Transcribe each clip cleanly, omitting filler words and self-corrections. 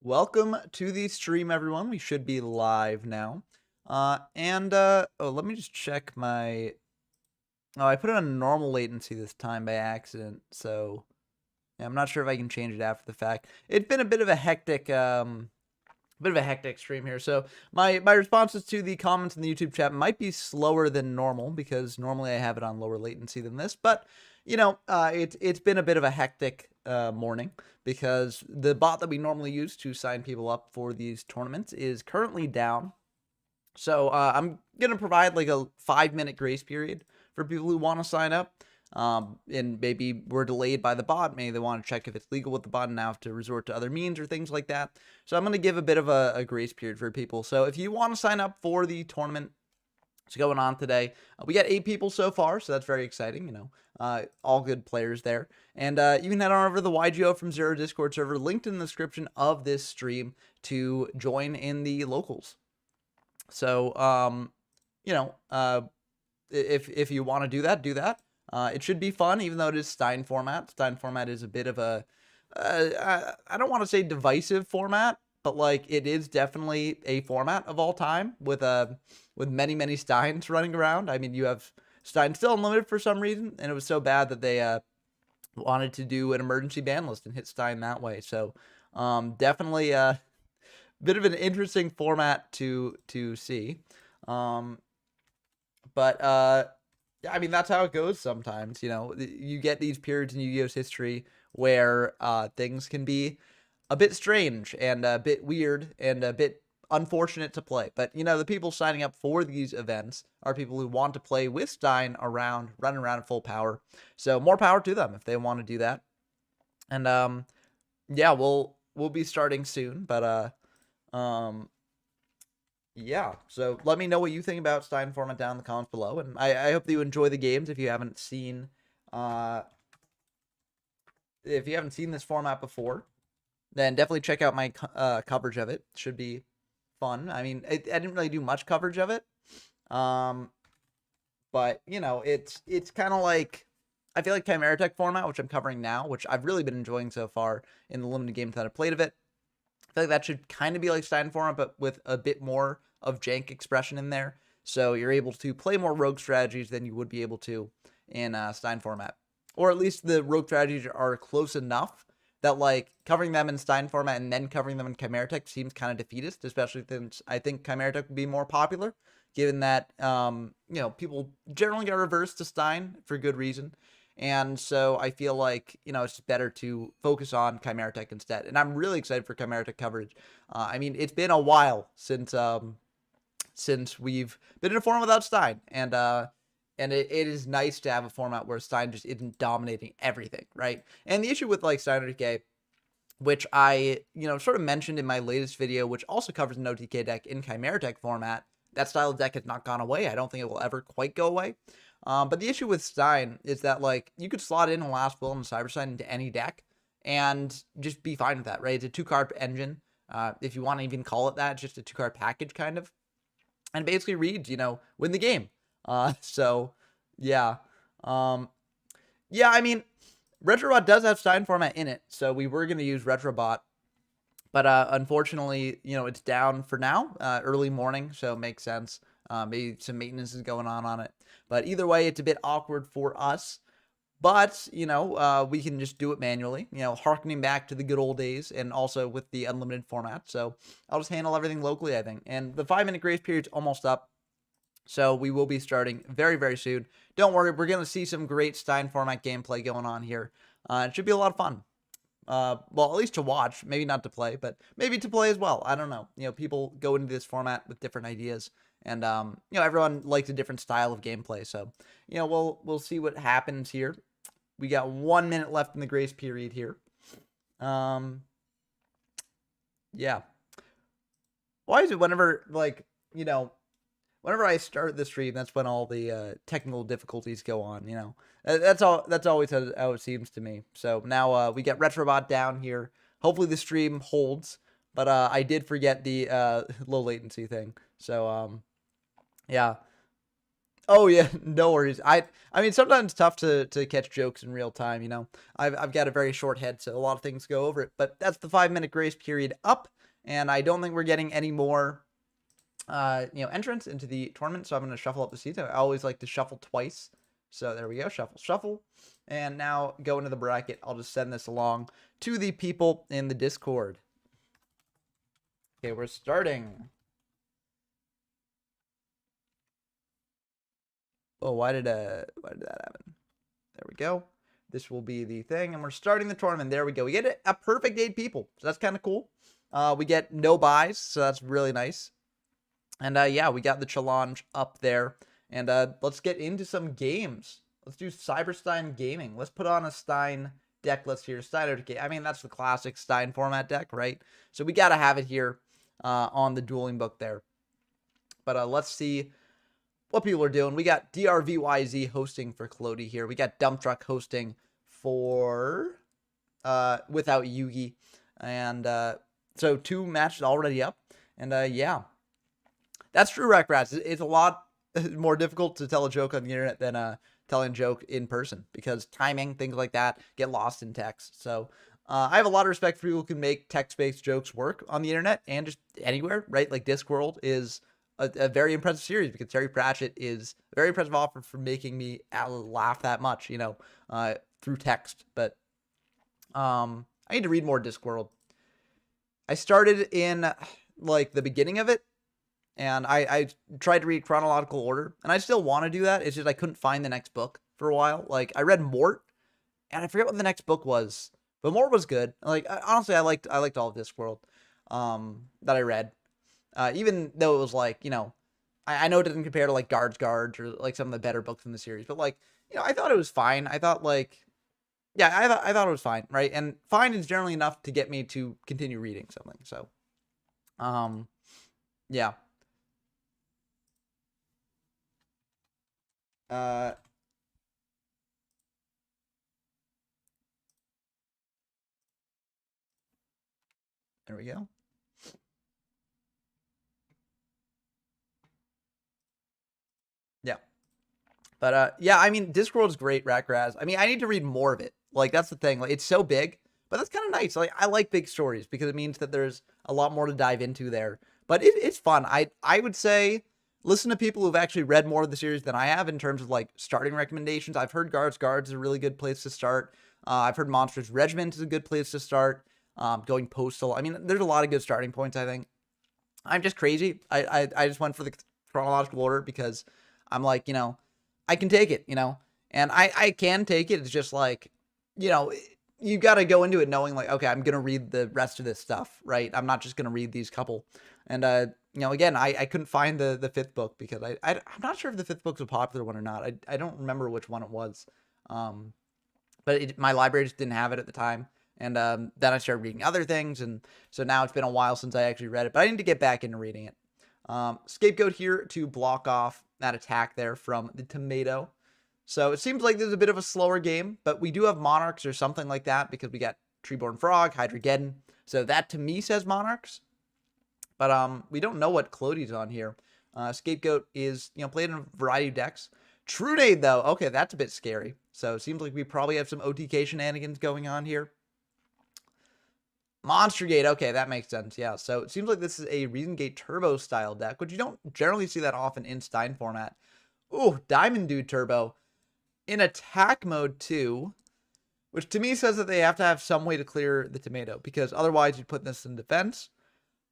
Welcome to the stream, everyone. We should be live now. Let me just check my. Oh, I put it on normal latency this time by accident, so yeah, I'm not sure if I can change it after the fact. It's been a bit of a hectic, stream here. So my responses to the comments in the YouTube chat might be slower than normal because normally I have it on lower latency than this. But it's been a bit of a hectic morning because the bot that we normally use to sign people up for these tournaments is currently down. So I'm gonna provide like a 5-minute grace period for people who want to sign up. And maybe we're delayed by the bot. Maybe they want to check if it's legal with the bot and now have to resort to other means or things like that. So I'm going to give a bit of a grace period for people. So if you want to sign up for the tournament, it's going on today. We got 8 people so far, so that's very exciting. All good players there. And you can head on over to the YGO from Zero Discord server, linked in the description of this stream, to join in the locals. So, if you want to do that. It should be fun, even though it is Stein format. Stein format is a bit of a, I don't want to say divisive format, but like it is definitely a format of all time with many Steins running around. I mean, you have Stein still unlimited for some reason, and it was so bad that they wanted to do an emergency ban list and hit Stein that way. So definitely a bit of an interesting format to see. I mean, that's how it goes sometimes. You get these periods in Yu-Gi-Oh's history where things can be a bit strange and a bit weird and a bit unfortunate to play. But, the people signing up for these events are people who want to play with Stein running around at full power. So more power to them if they want to do that. And, yeah, we'll be starting soon. But, yeah, so let me know what you think about Stein format down in the comments below, and I hope that you enjoy the games. If you haven't seen this format before, then definitely check out my coverage of it. Should be fun. I mean, I didn't really do much coverage of it, but it's kind of like, I feel like Chimera Tech format, which I'm covering now, which I've really been enjoying so far in the limited games that I've played of it. I feel like that should kind of be like Stein format, but with a bit more of jank expression in there. So you're able to play more rogue strategies than you would be able to in Stein format. Or at least the rogue strategies are close enough that like covering them in Stein format and then covering them in Chimera Tech seems kind of defeatist, especially since I think Chimera Tech would be more popular, given that, people generally get reversed to Stein for good reason. And so I feel like, it's better to focus on Chimera Tech instead. And I'm really excited for Chimera Tech coverage. I mean, it's been a while since we've been in a format without Stein. And it is nice to have a format where Stein just isn't dominating everything, right? And the issue with like Stein OTK, which I, sort of mentioned in my latest video, which also covers an OTK deck in Chimera Tech format, that style of deck has not gone away. I don't think it will ever quite go away. But the issue with Stein is that, like, you could slot in a Last Will and Cyber-Stein into any deck and just be fine with that, right? It's a 2-card engine. If you want to even call it that, just a 2-card package, kind of. And basically reads, win the game. So, yeah. Yeah, I mean, Retrobot does have Stein format in it, so we were going to use Retrobot. But unfortunately, it's down for now, early morning, so it makes sense. Maybe some maintenance is going on it. But either way, it's a bit awkward for us. But, we can just do it manually, harkening back to the good old days and also with the unlimited format. So I'll just handle everything locally, I think. And the 5-minute grace period's almost up. So we will be starting very, very soon. Don't worry, we're going to see some great Stein format gameplay going on here. It should be a lot of fun. Well, at least to watch, maybe not to play, but maybe to play as well. I don't know. People go into this format with different ideas, and everyone likes a different style of gameplay. So, we'll see what happens here. We got 1 minute left in the grace period here. Yeah. Why is it whenever whenever I start the stream, that's when all the technical difficulties go on, That's always how it seems to me. So now we get Retrobot down here. Hopefully the stream holds, but I did forget the low latency thing. So yeah. Oh yeah, no worries. I mean sometimes it's tough to catch jokes in real time, you know. I've got a very short head, so a lot of things go over it. But that's the 5-minute grace period up, and I don't think we're getting any more entrance into the tournament. So I'm going to shuffle up the seats. I always like to shuffle twice. So there we go. Shuffle, shuffle. And now go into the bracket. I'll just send this along to the people in the Discord. Okay, we're starting. Oh, why did that happen? There we go. This will be the thing, and we're starting the tournament. There we go. We get a perfect 8 people, so that's kind of cool. We get no buys, so that's really nice. And yeah, we got the challenge up there. And let's get into some games. Let's do Cyber-Stein gaming. Let's put on a Stein deck list here. Stein OTK. I mean, that's the classic Stein format deck, right? So we got to have it here on the dueling book there. But let's see what people are doing. We got DRVYZ hosting for Clody here. We got Dump Truck hosting for Without Yugi. And so 2 matches already up. And yeah, that's true, Rack Rats. It's a lot more difficult to tell a joke on the internet than telling a joke in person, because timing, things like that, get lost in text. So I have a lot of respect for people who can make text-based jokes work on the internet and just anywhere, right? Like Discworld is a very impressive series, because Terry Pratchett is a very impressive author for making me laugh that much, you know, through text. But I need to read more Discworld. I started in like the beginning of it, and I tried to read chronological order, and I still want to do that. It's just I couldn't find the next book for a while. Like I read Mort, and I forget what the next book was, but Mort was good. Like honestly, I liked all of Discworld that I read, even though it was like, you know, I know it doesn't compare to like Guards or like some of the better books in the series, but like, you know, I thought it was fine. I thought like, yeah, I thought it was fine, right? And fine is generally enough to get me to continue reading something. So, yeah. There we go. Yeah. But yeah, I mean, Discworld's great, Rackraz. I mean, I need to read more of it. Like, that's the thing. Like, it's so big, but that's kind of nice. Like, I like big stories because it means that there's a lot more to dive into there. But it's fun. I would say listen to people who've actually read more of the series than I have in terms of like starting recommendations. I've heard Guards is a really good place to start. I've heard Monsters Regiment is a good place to start. Going Postal. I mean, there's a lot of good starting points, I think. I'm just crazy. I just went for the chronological order because I'm like, you know, I can take it, you know, and I can take it. It's just like, you know, you got to go into it knowing like, okay, I'm going to read the rest of this stuff, right? I'm not just going to read these couple. And, you know, again, I couldn't find the 5th book because I'm not sure if the 5th book's a popular one or not. I don't remember which one it was. But my library just didn't have it at the time. And then I started reading other things. And so now it's been a while since I actually read it, but I need to get back into reading it. Scapegoat here to block off that attack there from the tomato. So it seems like there's a bit of a slower game, but we do have Monarchs or something like that because we got Treeborn Frog, Hydrageddon. So that to me says Monarchs. But we don't know what Clody's on here. Scapegoat is, you know, played in a variety of decks. Trunade, though, okay, that's a bit scary. So it seems like we probably have some OTK shenanigans going on here. Monster Gate, okay, that makes sense, yeah. So it seems like this is a Reason Gate Turbo style deck, which you don't generally see that often in Stein format. Ooh, Diamond Dude Turbo. In attack mode too, which to me says that they have to have some way to clear the tomato, because otherwise you'd put this in defense.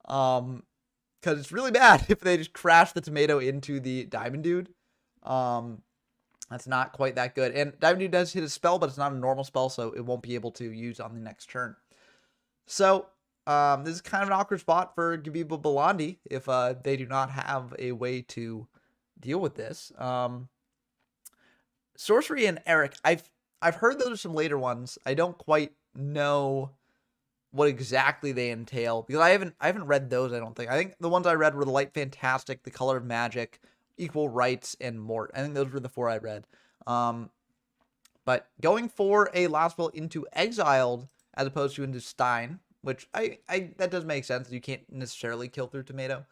Because it's really bad if they just crash the tomato into the Diamond Dude. That's not quite that good. And Diamond Dude does hit a spell, but it's not a normal spell, so it won't be able to use on the next turn. So, this is kind of an awkward spot for Gabiba Balandi if they do not have a way to deal with this. Sorcery and Eric, I've heard those are some later ones. I don't quite know what exactly they entail because I haven't read those. I don't think. I think the ones I read were the Light Fantastic, the Color of Magic, Equal Rights, and Mort. I think those were the 4 I read. But going for a last will into Exiled as opposed to into Stein, which that does make sense. You can't necessarily kill through tomato,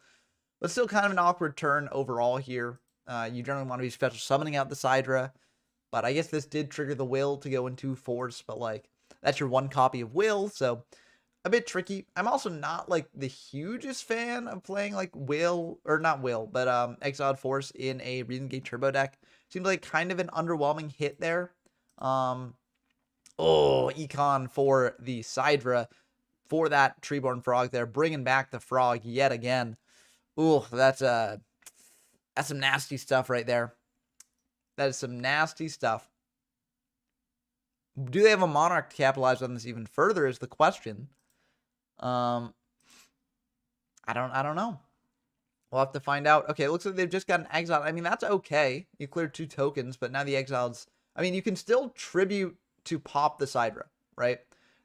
but still kind of an awkward turn overall here. You generally want to be special summoning out the Sidra, but I guess this did trigger the Will to go into Force, but like that's your one copy of Will, so a bit tricky. I'm also not like the hugest fan of playing like Will, or not Will, but Exiled Force in a Reason Gate Turbo deck. Seems like kind of an underwhelming hit there. Oh, Econ for the Sidra for that Treeborn Frog there, bringing back the Frog yet again. Ooh, that's some nasty stuff right there. That is some nasty stuff. Do they have a Monarch to capitalize on this even further is the question. I don't know. We'll have to find out. Okay, it looks like they've just got an Exile. I mean, that's okay. You cleared 2 tokens, but now the Exiles... I mean, you can still tribute to pop the Sidra, right?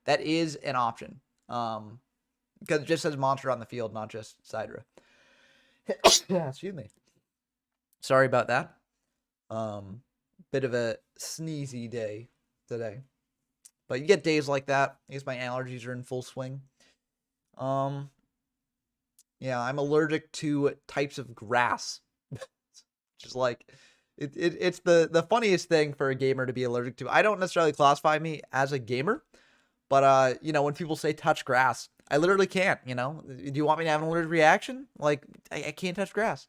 That is an option. Because it just says monster on the field, not just Sidra. Excuse me. Sorry about that. Bit of a sneezy day today. But you get days like that. I guess my allergies are in full swing. Yeah, I'm allergic to types of grass. Just like it's the funniest thing for a gamer to be allergic to. I don't necessarily classify me as a gamer, but you know, when people say touch grass, I literally can't, you know. Do you want me to have an allergic reaction? Like I can't touch grass.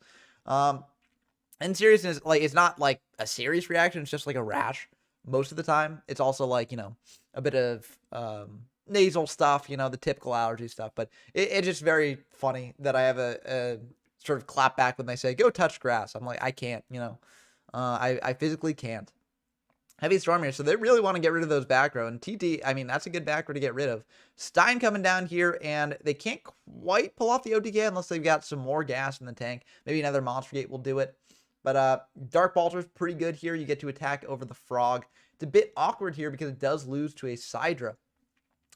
In seriousness, like it's not like a serious reaction, it's just like a rash most of the time. It's also like, you know, a bit of nasal stuff, you know, the typical allergy stuff. But it's just very funny that I have a sort of clap back when they say, go touch grass. I'm like, I can't, you know. I physically can't. Heavy Storm here, so they really want to get rid of those back row. And TT, I mean, that's a good back row to get rid of. Stein coming down here, and they can't quite pull off the OTK unless they've got some more gas in the tank. Maybe another Monster Gate will do it. But Dark Balter is pretty good here. You get to attack over the Frog. It's a bit awkward here because it does lose to a Sidra.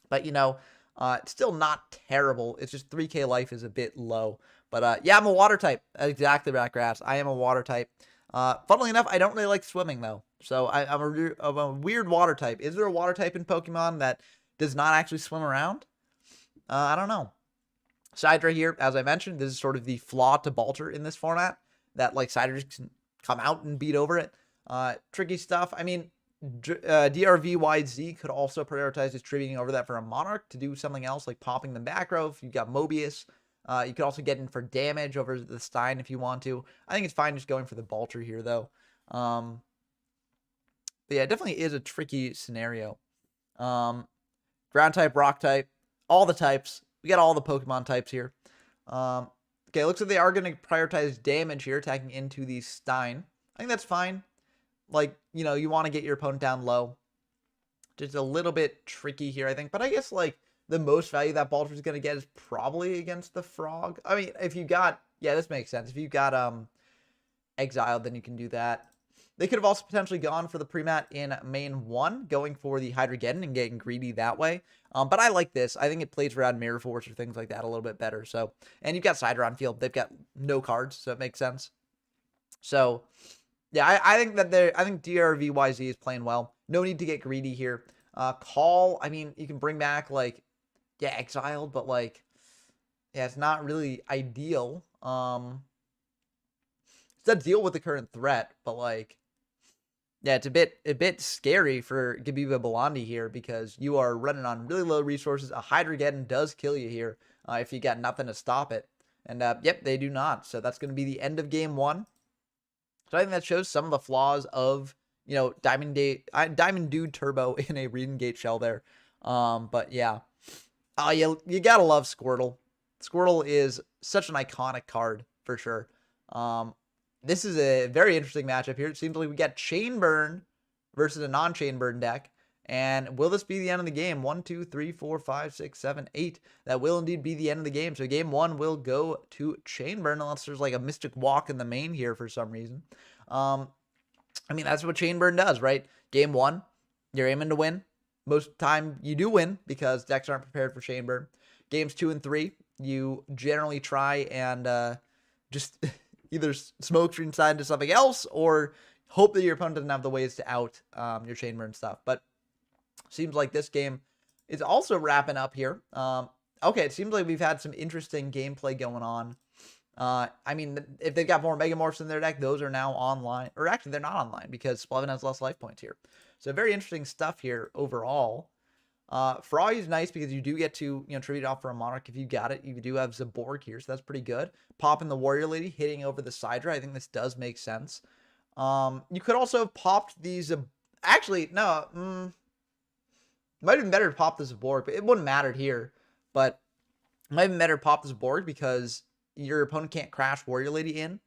But, you know, it's still not terrible. It's just 3k life is a bit low. But, yeah, I'm a water type. Exactly right, Grass. I am a water type. Funnily enough, I don't really like swimming, though. So I'm a weird water type. Is there a water type in Pokemon that does not actually swim around? I don't know. Sidra here, as I mentioned, this is sort of the flaw to Balter in this format. That, like, Sidra can come out and beat over it. Tricky stuff. I mean, DRVYZ could also prioritize distributing over that for a Monarch to do something else, like popping the back row if you've got Mobius. You could also get in for damage over the Stein if you want to. I think it's fine just going for the Balter here, though. But yeah, it definitely is a tricky scenario. Ground type, rock type, all the types. We got all the Pokemon types here. Okay, looks like they are going to prioritize damage here, attacking into the Stein. I think that's fine. Like, you know, you want to get your opponent down low. Just a little bit tricky here, I think. But I guess, like, the most value that Balter is going to get is probably against the Frog. I mean, if you got... Yeah, this makes sense. If you got Exiled, then you can do that. They could have also potentially gone for the pre-mat in main 1, going for the Hydreigeddon and getting greedy that way. But I like this. I think it plays around Mirror Force or things like that a little bit better. So, and you've got Sidra on field. They've got no cards, so it makes sense. So, yeah, I think that I think DRVYZ is playing well. No need to get greedy here. Call, I mean, you can bring back, like, yeah, Exiled, but, like, yeah, it's not really ideal. It's a deal with the current threat, but, like, yeah, it's a bit scary for Gabiba Balandi here because you are running on really low resources. A Hydreigeddon does kill you here if you got nothing to stop it. And, yep, they do not. So that's going to be the end of game 1. So I think that shows some of the flaws of, you know, Diamond Dude Turbo in a Reading Gate shell there. But, yeah. You got to love Squirtle. Squirtle is such an iconic card for sure. This is a very interesting matchup here. It seems like we got Chain Burn versus a non-Chain Burn deck. And will this be the end of the game? 1, 2, 3, 4, 5, 6, 7, 8. That will indeed be the end of the game. So game 1 will go to Chain Burn unless there's like a Mystic Walk in the main here for some reason. I mean, that's what Chain Burn does, right? Game 1, you're aiming to win. Most of the time you do win because decks aren't prepared for Chain Burn. Games 2 and 3, you generally try and just... either smoke screen side into something else or hope that your opponent doesn't have the ways to out your Chain Burn stuff. But seems like this game is also wrapping up here. Okay, it seems like we've had some interesting gameplay going on. I mean, if they've got more Megamorphs in their deck, those are now online. Or actually, they're not online because Splevin has less life points here. So very interesting stuff here overall. Froggy is nice because you do get to, tribute off for a Monarch if you got it. You do have Zaborg here, so that's pretty good. Popping the Warrior Lady, hitting over the Sidra. I think this does make sense. You could also have popped these. Actually, no. Might have been better to pop the Zaborg, but it wouldn't matter here. But it might have been better to pop the Zaborg because your opponent can't crash Warrior Lady in.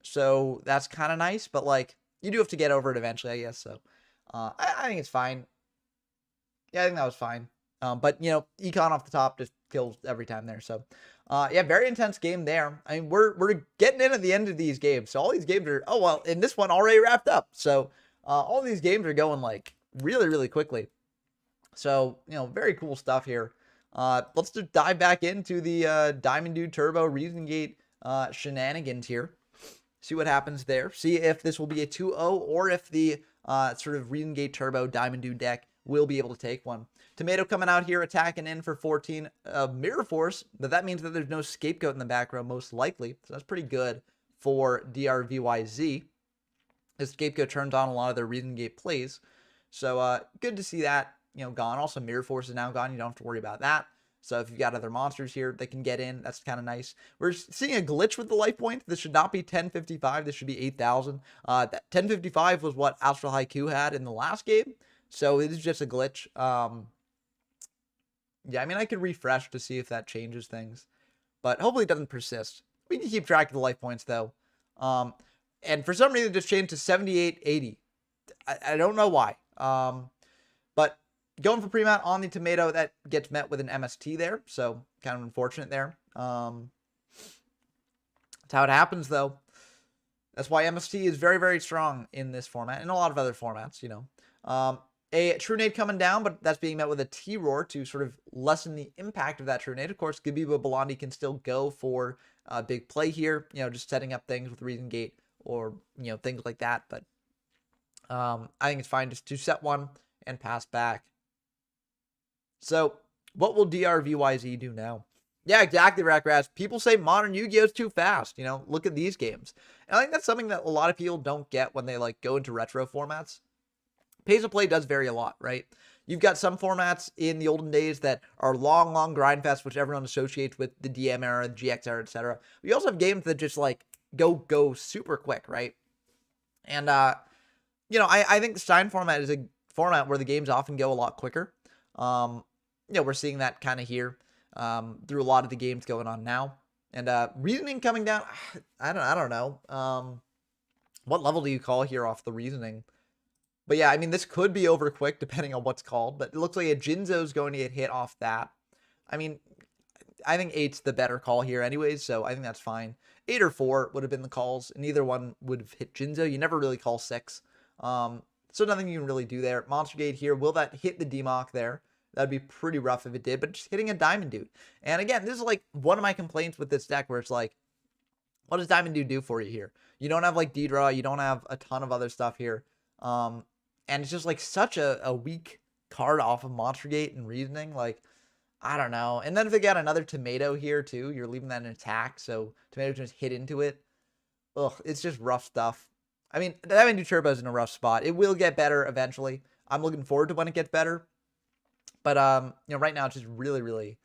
So that's kind of nice, but like you do have to get over it eventually, I guess. So I think it's fine. Yeah, I think that was fine. But econ off the top just kills every time there. So yeah, very intense game there. I mean, we're getting in at the end of these games. So all these games are, oh well, and this one already wrapped up. So all these games are going like really, really quickly. So, very cool stuff here. Let's just dive back into the Diamond Dude Turbo Reason Gate shenanigans here. See what happens there. See if this will be a 2-0 or if the sort of Reason Gate Turbo Diamond Dude deck will be able to take one. Tomato coming out here, attacking in for 14. Mirror Force, but that means that there's no Scapegoat in the back row, most likely. So that's pretty good for DRVYZ. The Scapegoat turns on a lot of their Reason Gate plays. So good to see that, gone. Also, Mirror Force is now gone. You don't have to worry about that. So if you've got other monsters here, they can get in. That's kind of nice. We're seeing a glitch with the life point. This should not be 1055. This should be 8,000. That 1055 was what Astral Haiku had in the last game. So it is just a glitch. Yeah, I mean, I could refresh to see if that changes things. But hopefully it doesn't persist. We can keep track of the life points, though. And for some reason, it just changed to 7880. I don't know why. But going for pre-mat on the Tomato, that gets met with an MST there. So kind of unfortunate there. That's how it happens, though. That's why MST is very, very strong in this format and a lot of other formats, A True Nade coming down, but that's being met with a T-Roar to sort of lessen the impact of that True Nade. Of course, Gabiba Balandi can still go for a big play here, just setting up things with Reason Gate or, things like that. But I think it's fine just to set one and pass back. So what will DRVYZ do now? Yeah, exactly, Rackrats. People say Modern Yu-Gi-Oh! Is too fast. Look at these games. And I think that's something that a lot of people don't get when they go into retro formats. Pace of play does vary a lot, right? You've got some formats in the olden days that are long, long grind fest, which everyone associates with the DM era, the GX era, etc. We also have games that just go super quick, right? And I think the Stein format is a format where the games often go a lot quicker. We're seeing that kind of here through a lot of the games going on now. And reasoning coming down, I don't know. What level do you call here off the reasoning? But yeah, I mean, this could be over quick depending on what's called, but it looks like a Jinzo's going to get hit off that. I mean, I think 8's the better call here anyways, so I think that's fine. 8 or 4 would have been the calls, and either one would have hit Jinzo. You never really call 6. So nothing you can really do there. Monster Gate here, will that hit the Democ there? That'd be pretty rough if it did, but just hitting a Diamond Dude. And again, this is one of my complaints with this deck where it's what does Diamond Dude do for you here? You don't have D-Draw, you don't have a ton of other stuff here. And it's just such a weak card off of Monster Gate and Reasoning. I don't know. And then if they got another Tomato here too, you're leaving that in attack, so Tomato can just hit into it. Ugh, it's just rough stuff. I mean, Diamond Dude Turbo's in a rough spot. It will get better eventually. I'm looking forward to when it gets better. But right now it's just really, really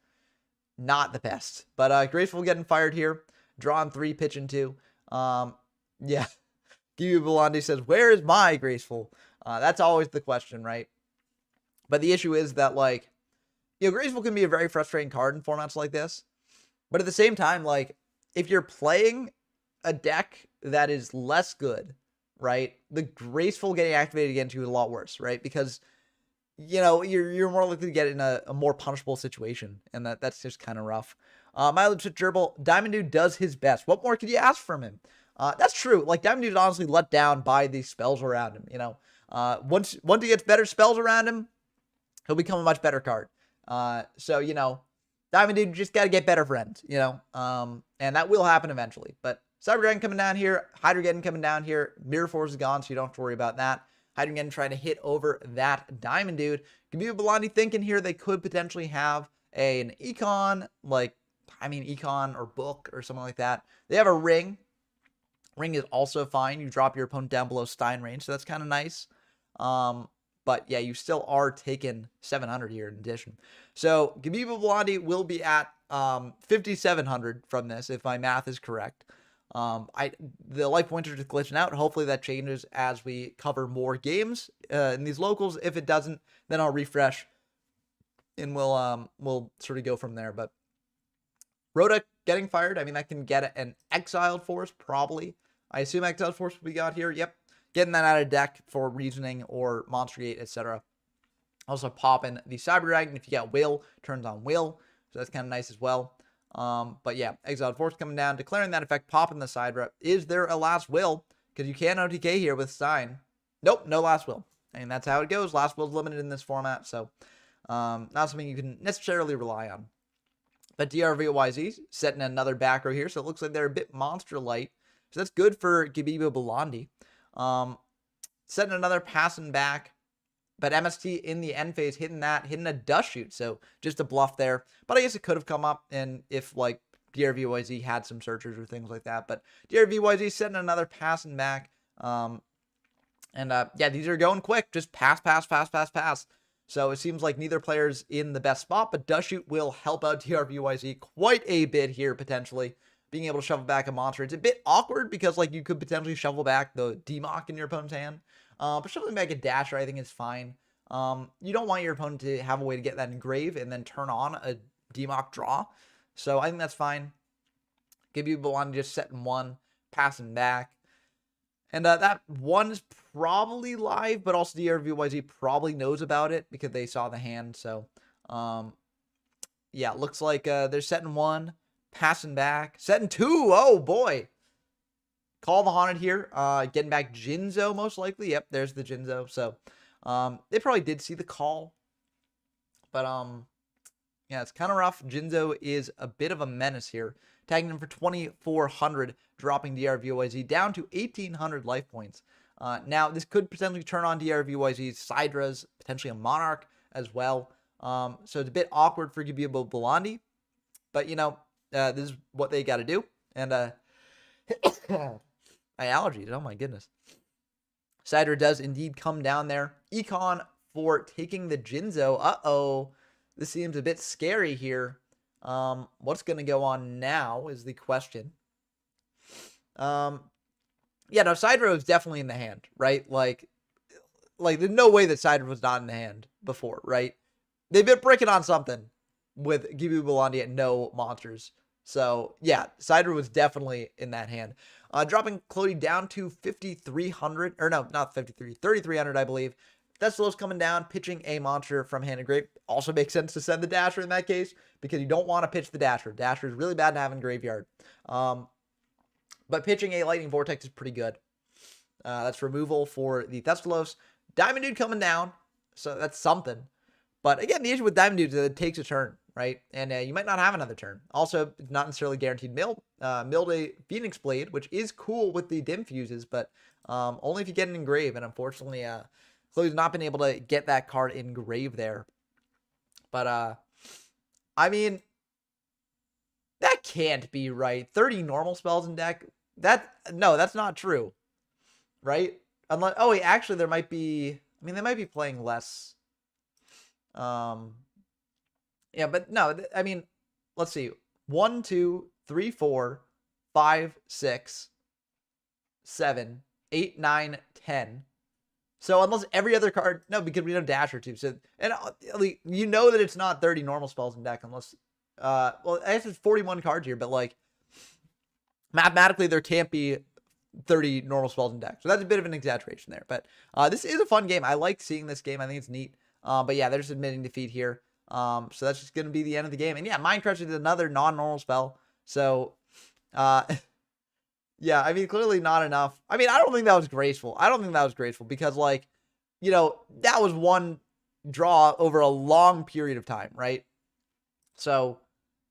not the best. But Graceful getting fired here. Drawing 3, pitching 2. Yeah. Gibu Belandi says, where is my Graceful? That's always the question, right? But the issue is that, Graceful can be a very frustrating card in formats like this. But at the same time, if you're playing a deck that is less good, right, the Graceful getting activated against you is a lot worse, right? Because, you're more likely to get in a more punishable situation. And that's just kind of rough. My legit gerbil, Diamond Dude does his best. What more could you ask from him? That's true. Diamond Dude is honestly let down by these spells around him, Once he gets better spells around him, he'll become a much better card. So, Diamond Dude just got to get better friends, and that will happen eventually. But Cyber-Dragon coming down here, Hydrogeddon coming down here, Mirror Force is gone, so you don't have to worry about that. Hydrogeddon trying to hit over that Diamond Dude. Gabiba Balandi thinking here they could potentially have an Econ, I mean, Econ or Book or something like that. They have a Ring. Ring is also fine. You drop your opponent down below Stein range, so that's kind of nice. But yeah, you still are taking 700 here in addition. So Gabiba Blondie will be at 5,700 from this, if my math is correct. The life points are just glitching out. Hopefully that changes as we cover more games in these locals. If it doesn't, then I'll refresh and we'll sort of go from there. But Rhoda getting fired, I mean, that can get an Exiled Force, probably. I assume Exiled Force we got here. Yep. Getting that out of deck for Reasoning or Monster Gate, etc. Also popping the Cyber Dragon. If you got Will, turns on Will. So that's kind of nice as well. But yeah, Exiled Force coming down, declaring that effect, popping the side rep. Is there a last will? Because you can OTK here with Stein. Nope, no last will. I mean, that's how it goes. Last will's limited in this format, so not something you can necessarily rely on. But DRVYZ setting another back row here, so it looks like they're a bit monster light. So that's good for Gabiba Blondie. Setting another passing back. But MST in the end phase hitting a dust shoot. So just a bluff there. But I guess it could have come up and if like DRVYZ had some searchers or things like that. But DRVYZ setting another passing back. Yeah, these are going quick. Just pass. So it seems like neither player's in the best spot, but dust shoot will help out DRVYZ quite a bit here potentially. Being able to shovel back a monster. It's a bit awkward because like you could potentially shovel back the DMOC in your opponent's hand. But shoveling back a Dasher I think is fine. You don't want your opponent to have a way to get that engrave and then turn on a DMOC draw. So I think that's fine. Gabiba Blondie just setting one, passing back. And that one is probably live, but also DRVYZ probably knows about it because they saw the hand. So yeah, it looks like they're setting one. Passing back. Setting two. Oh, boy. Call the Haunted here. Getting back Jinzo, most likely. Yep, there's the Jinzo. So, they probably did see the call. But, yeah, it's kind of rough. Jinzo is a bit of a menace here. Tagging him for 2,400, dropping DRVYZ down to 1,800 life points. Now, this could potentially turn on DRVYZ's Sidras, potentially a Monarch as well. So, it's a bit awkward for Gabiba Blondie. But, you know, this is what they got to do. And my allergies. Oh, my goodness. Sidra does indeed come down there. Econ for taking the Jinzo. Uh-oh. This seems a bit scary here. What's going to go on now is the question. Yeah, no, Sidra is definitely in the hand, right? Like there's no way that Sidra was not in the hand before, right? They've been breaking on something with Gabiba Blondie at no monsters. So, yeah, Sidra was definitely in that hand. Dropping Clody down to 5,300. Or no, not 53. 3,300, I believe. Thessal's coming down, pitching a monster from hand and grave. Also makes sense to send the Dasher in that case, because you don't want to pitch the Dasher. Dasher is really bad to have in graveyard. But pitching a Lightning Vortex is pretty good. That's removal for the Thessalos. Diamond Dude coming down, so that's something. But again, the issue with Diamond Dude is that it takes a turn, right? And you might not have another turn. Also, it's not necessarily guaranteed milled. Milled a Phoenix Blade, which is cool with the dim fuses, but only if you get an engrave. And unfortunately, Chloe's not been able to get that card engraved there. But, I mean, that can't be right. 30 normal spells in deck? No, that's not true. Right? Unless, oh, wait, actually, there might be, I mean, they might be playing less. Yeah, but no, I mean, let's see. 1, 2, 3, 4, 5, 6, 7, 8, 9, 10. So unless every other card, no, because we know Dasher too. So, and you know that it's not 30 normal spells in deck unless, well, I guess it's 41 cards here, but like mathematically there can't be 30 normal spells in deck. So that's a bit of an exaggeration there, but this is a fun game. I like seeing this game. I think it's neat. But yeah, they're just admitting defeat here. So that's just going to be the end of the game. And yeah, Mind Crusher is another non-normal spell. So, yeah, I mean, clearly not enough. I mean, I don't think that was graceful. I don't think that was graceful because, like, you know, that was one draw over a long period of time, right? So,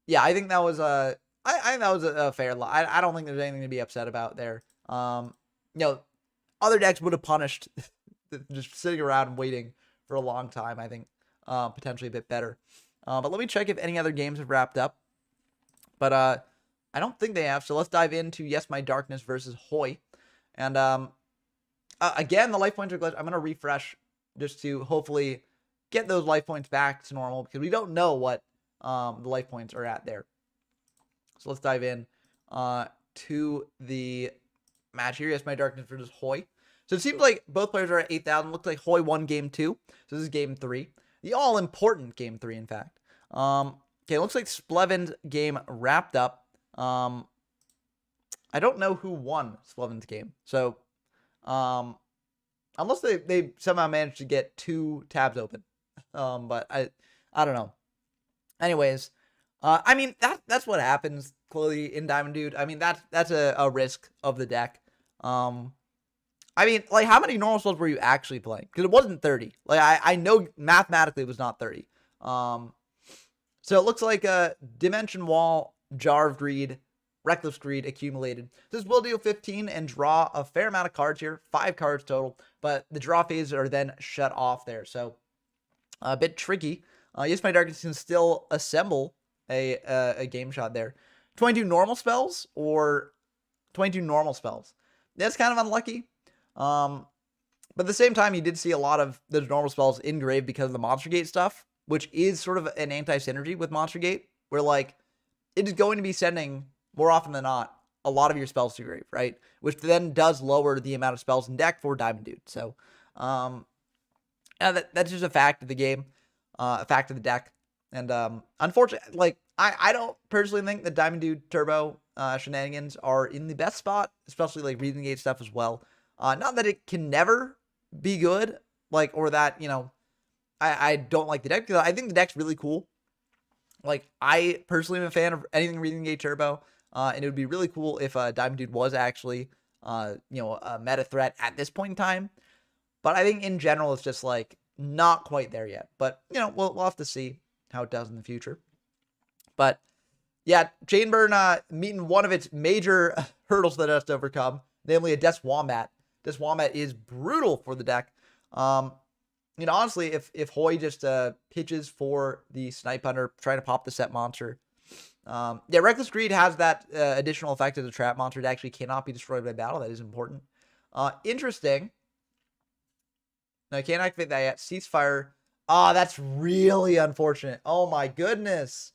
yeah, I think that was I think that was a fair lie. I don't think there's anything to be upset about there. You know, other decks would have punished just sitting around and waiting for a long time. I think potentially a bit better. But let me check if any other games have wrapped up. But I don't think they have. So let's dive into Yes My Darkness versus Hoy. And again, the life points are glitched. I'm gonna refresh just to hopefully get those life points back to normal, because we don't know what the life points are at there. So let's dive in to the match here. Yes My Darkness versus Hoy. So it seems like both players are at 8,000. Looks like Hoy won game 2. So this is game 3. The all-important game 3, in fact. Okay, looks like Spleven's game wrapped up. I don't know who won Spleven's game. So, unless they somehow managed to get 2 tabs open. But I don't know. Anyways, I mean, that's what happens, clearly, in Diamond Dude. I mean, that's a risk of the deck. I mean, like, how many normal spells were you actually playing? Because it wasn't 30. Like, I know mathematically it was not 30. So it looks like a Dimension Wall, Jar of Greed, Reckless Greed accumulated. This will deal 15 and draw a fair amount of cards here, 5 cards total, but the draw phases are then shut off there. So a bit tricky. Yes, My Darkness can still assemble a game shot there. 22 normal spells or 22 normal spells. That's kind of unlucky. But at the same time, you did see a lot of those normal spells in grave because of the Monster Gate stuff, which is sort of an anti-synergy with Monster Gate, where, like, it is going to be sending, more often than not, a lot of your spells to grave, right? Which then does lower the amount of spells in deck for Diamond Dude. So, that's just a fact of the game, a fact of the deck. And, unfortunately, like, I don't personally think that Diamond Dude Turbo shenanigans are in the best spot, especially, like, Reading Gate stuff as well. Not that it can never be good, like, or that, you know, I don't like the deck, because I think the deck's really cool. Like, I personally am a fan of anything Reading Gate Turbo, and it would be really cool if Diamond Dude was actually, you know, a meta threat at this point in time. But I think in general, it's just, like, not quite there yet. But, you know, we'll have to see how it does in the future. But, yeah, Chainburn meeting one of its major hurdles that it has to overcome, namely a Death Wombat. Death Wombat is brutal for the deck. You know, honestly, if Hoy just pitches for the Snipe Hunter, trying to pop the set monster. Yeah, Reckless Greed has that additional effect as a trap monster. It actually cannot be destroyed by battle. That is important. Interesting. No, I can't activate that yet. Ceasefire. Ah, that's really unfortunate. Oh my goodness.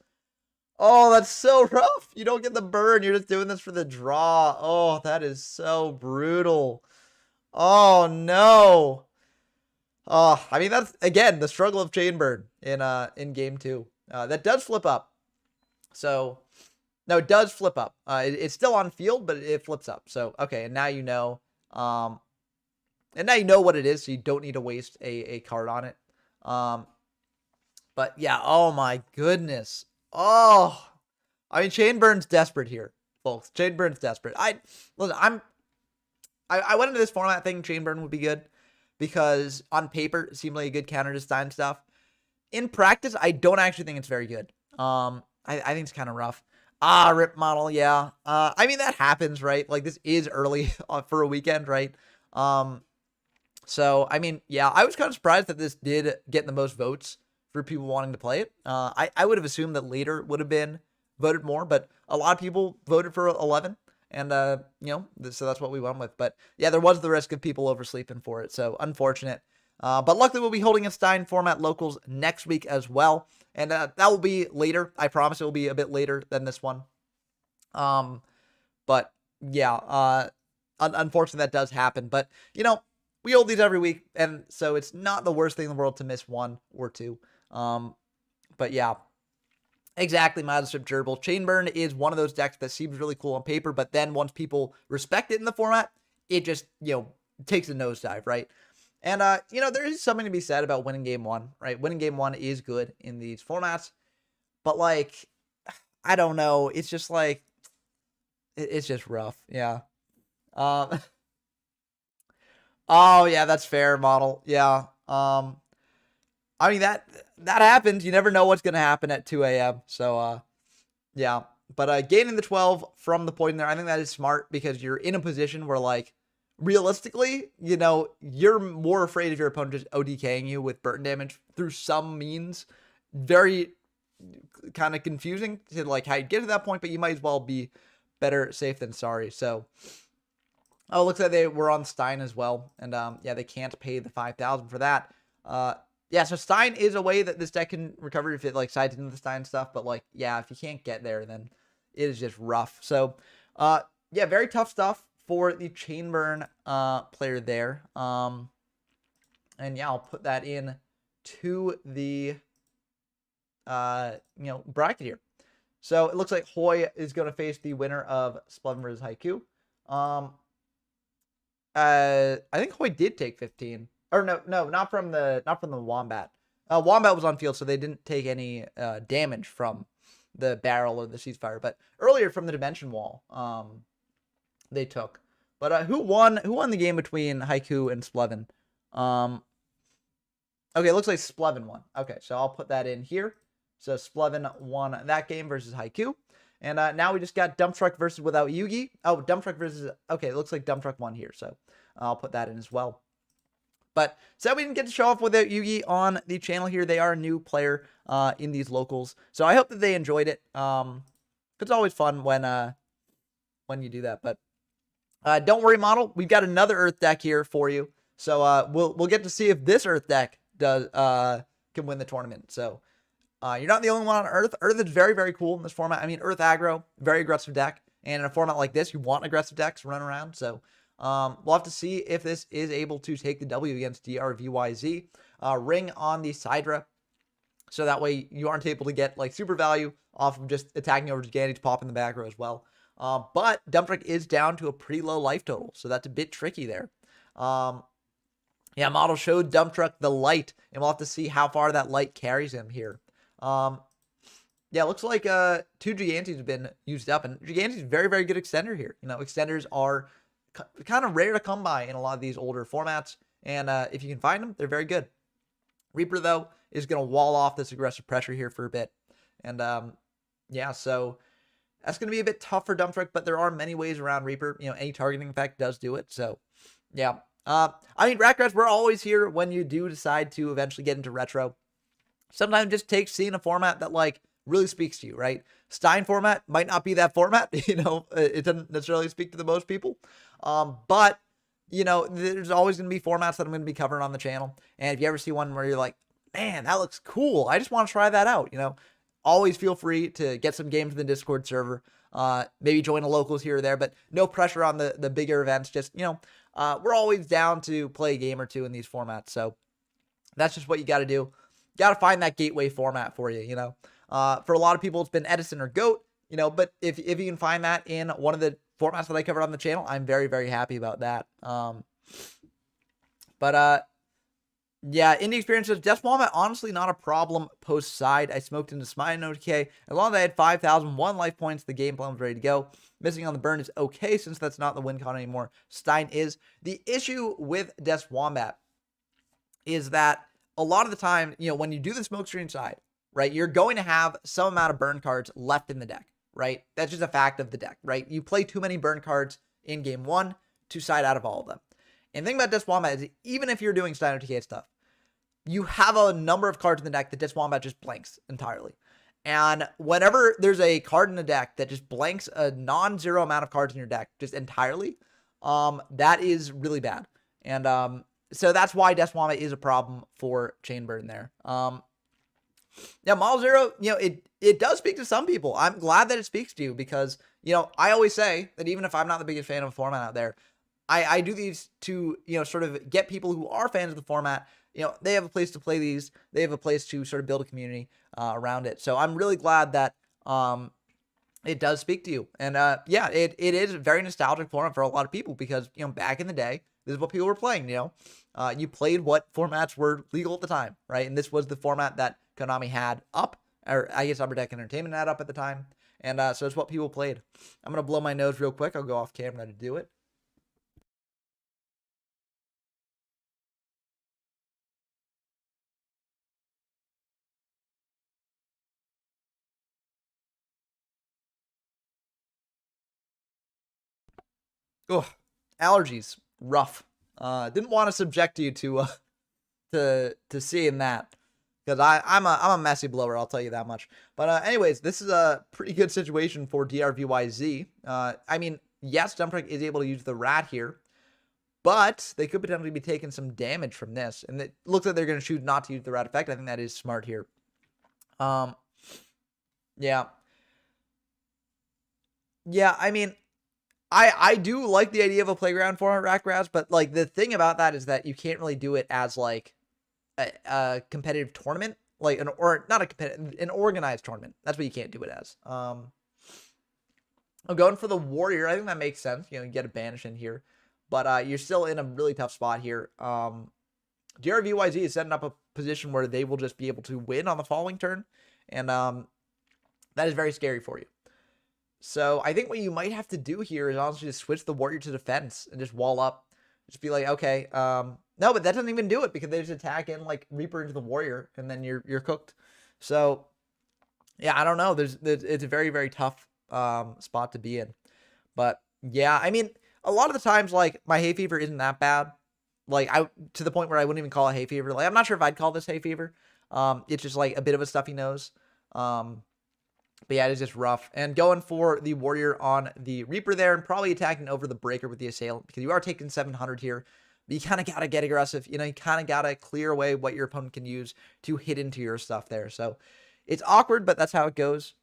Oh, that's so rough. You don't get the burn. You're just doing this for the draw. Oh, that is so brutal. Oh no. I mean, that's, again, the struggle of Chainburn in game 2. That does flip up. So, no, it does flip up. It's still on field, but it flips up. So, okay, and now you know. And now you know what it is, so you don't need to waste a card on it. But yeah, oh my goodness. Oh, I mean, Chainburn's desperate here, folks. Chainburn's desperate. Listen, I went into this format thinking Chainburn would be good, because on paper it seemed like a good counter to Stein stuff. In practice, I don't actually think it's very good. I think it's kind of rough. Rip model, yeah. I mean, that happens, right? Like, this is early for a weekend, right? So, I mean, yeah, I was kind of surprised that this did get the most votes for people wanting to play it. I would have assumed that later would have been voted more, but a lot of people voted for 11. And, you know, so that's what we went with. But, yeah, there was the risk of people oversleeping for it. So, unfortunate. But luckily, we'll be holding a Stein Format Locals next week as well. And that will be later. I promise it will be a bit later than this one. But, yeah, unfortunately, that does happen. But, you know, we hold these every week. And so it's not the worst thing in the world to miss 1 or 2. But, yeah. Exactly, Strip Gerbil. Chainburn is one of those decks that seems really cool on paper, but then once people respect it in the format, it just, you know, takes a nosedive, right? And, you know, there is something to be said about winning game 1, right? Winning game 1 is good in these formats, but, like, I don't know. It's just, like, it's just rough, yeah. Oh, yeah, that's fair, model, yeah. I mean, that happens. You never know what's going to happen at 2 a.m. So, yeah. But gaining the 12 from the point there, I think that is smart, because you're in a position where, like, realistically, you know, you're more afraid of your opponent just OTKing you with burn damage through some means. Very kind of confusing to like how you get to that point, but you might as well be better safe than sorry. So, oh, it looks like they were on Stein as well, and yeah, they can't pay the 5,000 for that. Yeah, so Stein is a way that this deck can recover if it like sides into the Stein stuff, but like, yeah, if you can't get there, then it is just rough. So, yeah, very tough stuff for the Chainburn player there. And yeah, I'll put that in to the bracket here. So it looks like Hoy is going to face the winner of Splevin versus Haiku. I think Hoy did take 15. Or no, not from the Wombat. Wombat was on field, so they didn't take any damage from the barrel or the ceasefire. But earlier from the Dimension Wall, they took. But who won the game between Haiku and Splevin? Okay, it looks like Splevin won. Okay, so I'll put that in here. So Splevin won that game versus Haiku. And now we just got Dump Truck versus Without Yugi. Oh, Dump Truck versus... Okay, it looks like Dump Truck won here, so I'll put that in as well. But so we didn't get to show off Without Yugi on the channel here. They are a new player in these locals. So I hope that they enjoyed it. It's always fun when you do that. But don't worry, model. We've got another Earth deck here for you. So we'll get to see if this Earth deck can win the tournament. So you're not the only one on Earth. Earth is very, very cool in this format. I mean, Earth aggro, very aggressive deck. And in a format like this, you want aggressive decks run around. So we'll have to see if this is able to take the W against DRVYZ. Ring on the Sidra. So that way you aren't able to get like super value off of just attacking over Giganti to pop in the back row as well. But Dump Truck is down to a pretty low life total. So that's a bit tricky there. Yeah, model showed Dump Truck the light, and we'll have to see how far that light carries him here. Yeah, it looks like 2 Gigantes have been used up, and Gigante's very, very good extender here. You know, extenders are kind of rare to come by in a lot of these older formats, and if you can find them, they're very good. Reaper, though, is going to wall off this aggressive pressure here for a bit. And, yeah, so that's going to be a bit tough for Dump Truck, but there are many ways around Reaper. You know, any targeting effect does do it, so, yeah. I mean, Ratgrats, we're always here when you do decide to eventually get into retro. Sometimes it just takes seeing a format that, like, really speaks to you, right? Stein format might not be that format, you know, it doesn't necessarily speak to the most people. But, you know, there's always going to be formats that I'm going to be covering on the channel. And if you ever see one where you're like, man, that looks cool, I just want to try that out, you know, always feel free to get some games in the Discord server. Maybe join a locals here or there, but no pressure on the bigger events. Just, you know, we're always down to play a game or two in these formats. So that's just what you got to do. You got to find that gateway format for you, you know. For a lot of people, it's been Edison or GOAT, you know, but if you can find that in one of the formats that I covered on the channel, I'm very, very happy about that. Yeah, indie experiences, Death Format, honestly not a problem post-side. I smoked into Smite and OTK. As long as I had 5,001 life points, the game plan was ready to go. Missing on the burn is okay since that's not the win con anymore. Stein is. The issue with Death Wombat is that a lot of the time, you know, when you do the smokescreen side, right, you're going to have some amount of burn cards left in the deck, right? That's just a fact of the deck, right? You play too many burn cards in game one to side out of all of them. And the thing about Death Wombat is even if you're doing Stein OTK stuff, you have a number of cards in the deck that Death Wombat just blanks entirely. And whenever there's a card in the deck that just blanks a non-zero amount of cards in your deck just entirely, that is really bad. And so that's why Death Wombat is a problem for Chainburn there. Yeah, Model Zero, you know, it does speak to some people. I'm glad that it speaks to you because, you know, I always say that even if I'm not the biggest fan of a format out there, I do these to, you know, sort of get people who are fans of the format, you know, they have a place to play these. They have a place to sort of build a community around it. So I'm really glad that it does speak to you. And yeah, it is a very nostalgic format for a lot of people because, you know, back in the day, this is what people were playing, you know. You played what formats were legal at the time, right? And this was the format that Konami had up, or I guess Upper Deck Entertainment had up at the time. And so it's what people played. I'm going to blow my nose real quick. I'll go off camera to do it. Oh, allergies, rough. Didn't want to subject you to seeing that because I'm a messy blower, I'll tell you that much. But anyways, this is a pretty good situation for DRVYZ. I mean, yes, Dump Truck is able to use the rat here, but they could potentially be taking some damage from this, and it looks like they're going to choose not to use the rat effect. I think that is smart here. Yeah. Yeah, I mean, I do like the idea of a playground for rack rats, but like the thing about that is that you can't really do it as like a competitive tournament, like an organized tournament. That's what you can't do it as. I'm going for the warrior. I think that makes sense. You know, you get a banish in here, but you're still in a really tough spot here. DRVYZ is setting up a position where they will just be able to win on the following turn, and that is very scary for you. So I think what you might have to do here is honestly just switch the warrior to defense and just wall up. Just be like, okay, no, but that doesn't even do it because they just attack in like Reaper into the warrior, and then you're cooked. So yeah, I don't know. It's a very, very tough spot to be in. But yeah, I mean, a lot of the times like my hay fever isn't that bad. Like to the point where I wouldn't even call it hay fever. Like I'm not sure if I'd call this hay fever. It's just like a bit of a stuffy nose. But yeah, it is just rough. And going for the warrior on the Reaper there and probably attacking over the breaker with the assailant because you are taking 700 here. But you kind of got to get aggressive. You know, you kind of got to clear away what your opponent can use to hit into your stuff there. So it's awkward, but that's how it goes.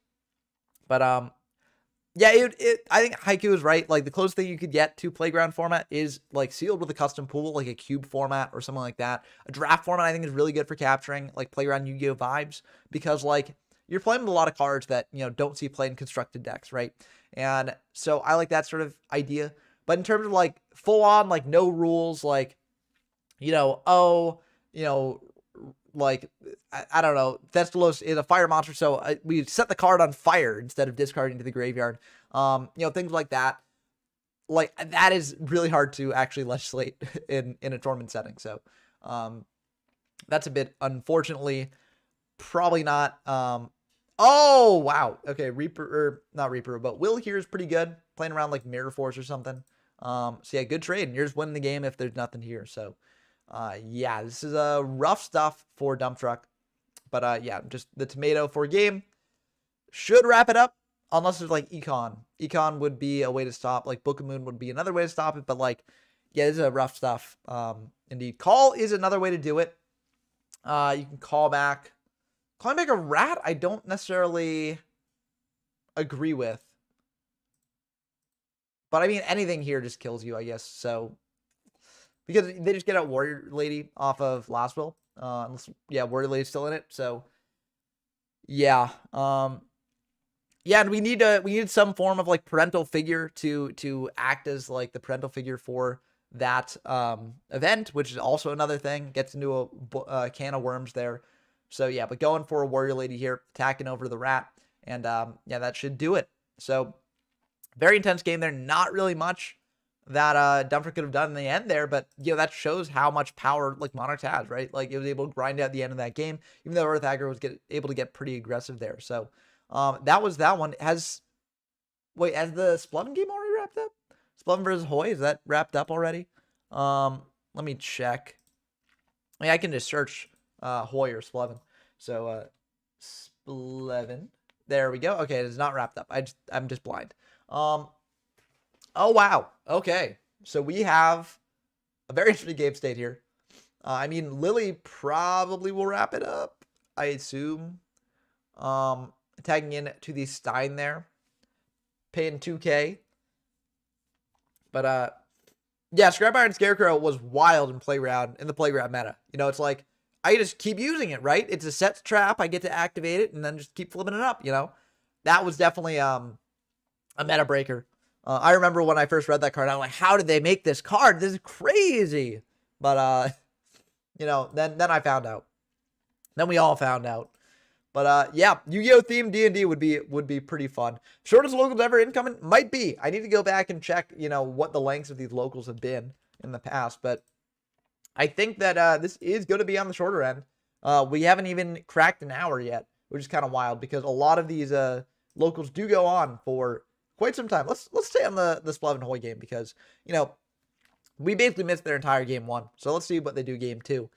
But yeah, I think Haiku is right. Like the closest thing you could get to playground format is like sealed with a custom pool, like a cube format or something like that. A draft format I think is really good for capturing like playground Yu-Gi-Oh vibes because like you're playing with a lot of cards that, you know, don't see play in constructed decks, right? And so I like that sort of idea. But in terms of like full on, like no rules, like, you know, like, I don't know, Thestalos is a fire monster, so we set the card on fire instead of discarding to the graveyard. You know, things like that. Like, that is really hard to actually legislate in a tournament setting. So, that's a bit, unfortunately, probably not. Oh, wow. Okay, Reaper, or not Reaper, but Will here is pretty good. Playing around like Mirror Force or something. So yeah, good trade. And you're just winning the game if there's nothing here. So, yeah, this is rough stuff for Dump Truck. But yeah, just the tomato for game should wrap it up. Unless there's like Econ. Econ would be a way to stop. Like Book of Moon would be another way to stop it. But like, yeah, this is a rough stuff. Indeed. Call is another way to do it. You can call back. Calling back a rat, I don't necessarily agree with. But I mean, anything here just kills you, I guess. So, because they just get out Warrior Lady off of Last Will. Unless, yeah, Warrior Lady's still in it. So, yeah. Yeah, and we need some form of like parental figure to act as like the parental figure for that event, which is also another thing. Gets into a can of worms there. So yeah, but going for a Warrior Lady here, attacking over the rat, and yeah, that should do it. So very intense game there. Not really much that Dump Truck could have done in the end there, but you know that shows how much power like Monarchs has, right? Like it was able to grind out the end of that game, even though Earth Aggro was able to get pretty aggressive there. So that was that one. Has the Spluven game already wrapped up? Spluven versus Hoy, is that wrapped up already? Let me check. I mean, I can just search Hoy or Spluven. So Spluven. There we go. Okay, it is not wrapped up. I'm just blind. Oh wow. Okay. So we have a very interesting game state here. I mean, Lily probably will wrap it up, I assume. Tagging in to the Stein there. Paying 2K. But yeah, Scrap Iron Scarecrow was wild in the playground meta. You know, it's like I just keep using it, right? It's a set trap. I get to activate it and then just keep flipping it up, you know? That was definitely a meta breaker. I remember when I first read that card, I was like, how did they make this card? This is crazy. But, you know, then I found out. Then we all found out. But, yeah, Yu-Gi-Oh! Themed D&D would be pretty fun. Shortest locals ever incoming? Might be. I need to go back and check, you know, what the lengths of these locals have been in the past. But I think that this is going to be on the shorter end. We haven't even cracked an hour yet, which is kind of wild because a lot of these locals do go on for quite some time. Let's stay on the Spluven Hoy game because, you know, we basically missed their entire game one. So let's see what they do game two.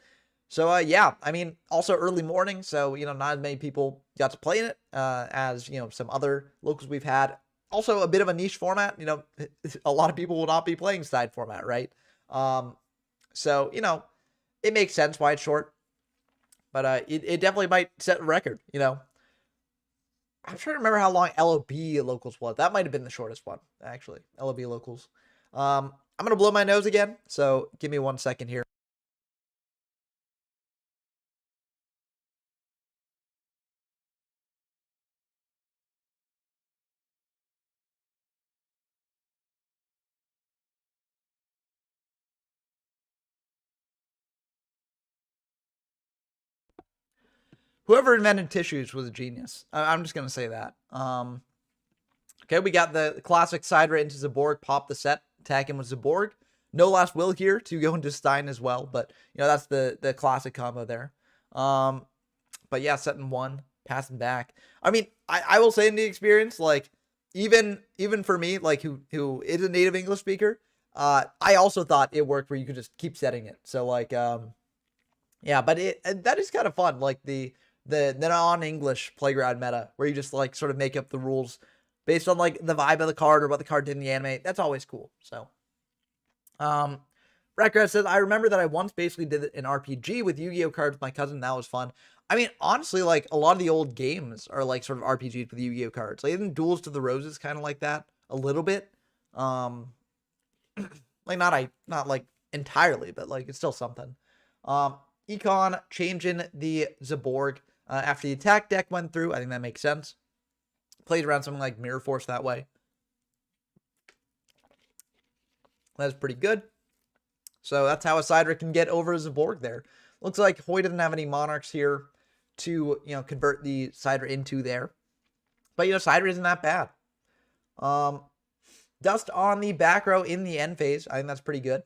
So, yeah, I mean, also early morning, so, not as many people got to play in it as, some other locals we've had. Also, a bit of a niche format, a lot of people will not be playing Stein format, right? So, it makes sense why it's short, but it definitely might set a record, I'm trying to remember how long LOB locals was. That might have been the shortest one, actually, LOB locals. I'm going to blow my nose again, so give me 1 second here. Whoever invented tissues was a genius. I'm just going to say that. Okay, we got the classic side right into Zaborg, pop the set, attack him with Zaborg. No last will here to go into Stein as well, but, that's the classic combo there. But yeah, setting one, passing back. I mean, I will say in the experience, like, even for me, like, who is a native English speaker, I also thought it worked where you could just keep setting it. So, like, yeah, but that is kind of fun, like, the non-English playground meta, where you just, like, sort of make up the rules based on, like, the vibe of the card or what the card did in the anime. That's always cool. So, Record says, I remember that I once basically did an RPG with Yu-Gi-Oh cards with my cousin. That was fun. I mean, honestly, like, a lot of the old games are, like, sort of RPGs with Yu-Gi-Oh cards. Like, even Duels to the Roses kind of like that a little bit. Like, not like entirely, but, like, it's still something. Econ changing the Zaborg after the attack deck went through. I think that makes sense. Played around something like Mirror Force that way. That's pretty good. So that's how a Sidra can get over Zaborg there. Looks like Hoy doesn't have any Monarchs here to, convert the Sidra into there. But, Sidra isn't that bad. Dust on the back row in the end phase. I think that's pretty good.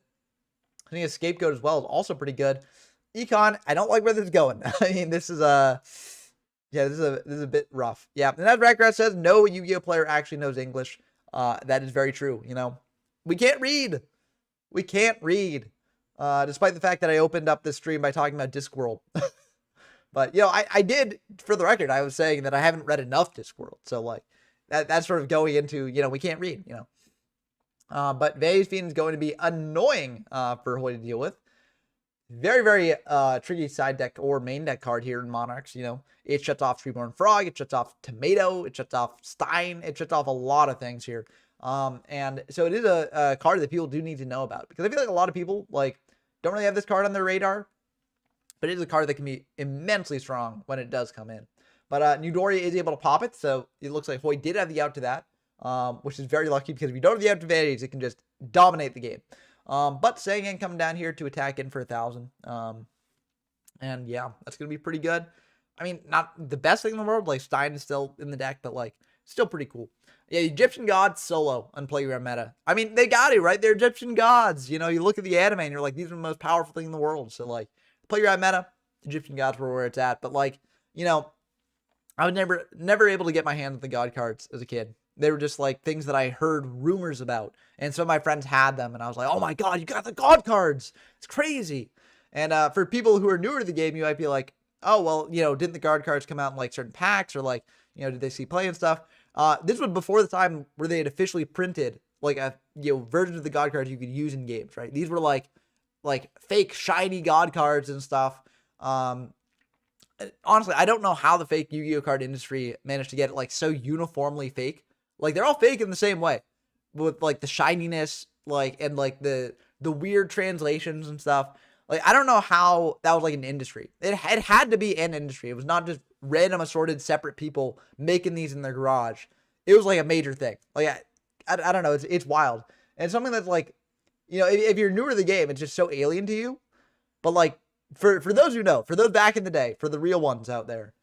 I think a Scapegoat as well is also pretty good. Econ, I don't like where this is going. I mean, this is a bit rough. Yeah, and as Record says, no Yu-Gi-Oh player actually knows English. That is very true. We can't read. We can't read. Despite the fact that I opened up this stream by talking about Discworld. But, I did, for the record, I was saying that I haven't read enough Discworld. So, like, that's sort of going into, we can't read, But Vay's Fiend is going to be annoying for Hoy to deal with. Very, very tricky side deck or main deck card here in Monarchs. It shuts off Treeborn Frog, it shuts off Tomato, it shuts off Stein, it shuts off a lot of things here. And so it is a card that people do need to know about, because I feel like a lot of people, like, don't really have this card on their radar, but it is a card that can be immensely strong when it does come in. But Newdoria is able to pop it, so it looks like Hoy did have the out to that, which is very lucky, because if you don't have the out advantage, it can just dominate the game. But Sangan coming down here to attack in for 1,000. And yeah, that's going to be pretty good. I mean, not the best thing in the world. Like, Stein is still in the deck, but, like, still pretty cool. Yeah, Egyptian gods solo on playground meta. I mean, they got it, right? They're Egyptian gods. You look at the anime and you're like, these are the most powerful thing in the world. So, like, playground meta, Egyptian gods were where it's at. But, like, I was never able to get my hands on the god cards as a kid. They were just, like, things that I heard rumors about. And some of my friends had them. And I was like, oh my God, you got the god cards. It's crazy. And for people who are newer to the game, you might be like, oh, well, didn't the guard cards come out in, like, certain packs, or, like, did they see play and stuff? This was before the time where they had officially printed, like, a, version of the god cards you could use in games, right? These were, like fake shiny god cards and stuff. Honestly, I don't know how the fake Yu-Gi-Oh card industry managed to get it, like, so uniformly fake. Like, they're all fake in the same way, with, like, the shininess, like, and, like, the weird translations and stuff. Like, I don't know how that was, like, an industry. It had to be an industry. It was not just random assorted separate people making these in their garage. It was, like, a major thing. Like, I don't know. It's wild. And something that's, like, if you're newer to the game, it's just so alien to you. But, like, for those who know, for those back in the day, for the real ones out there,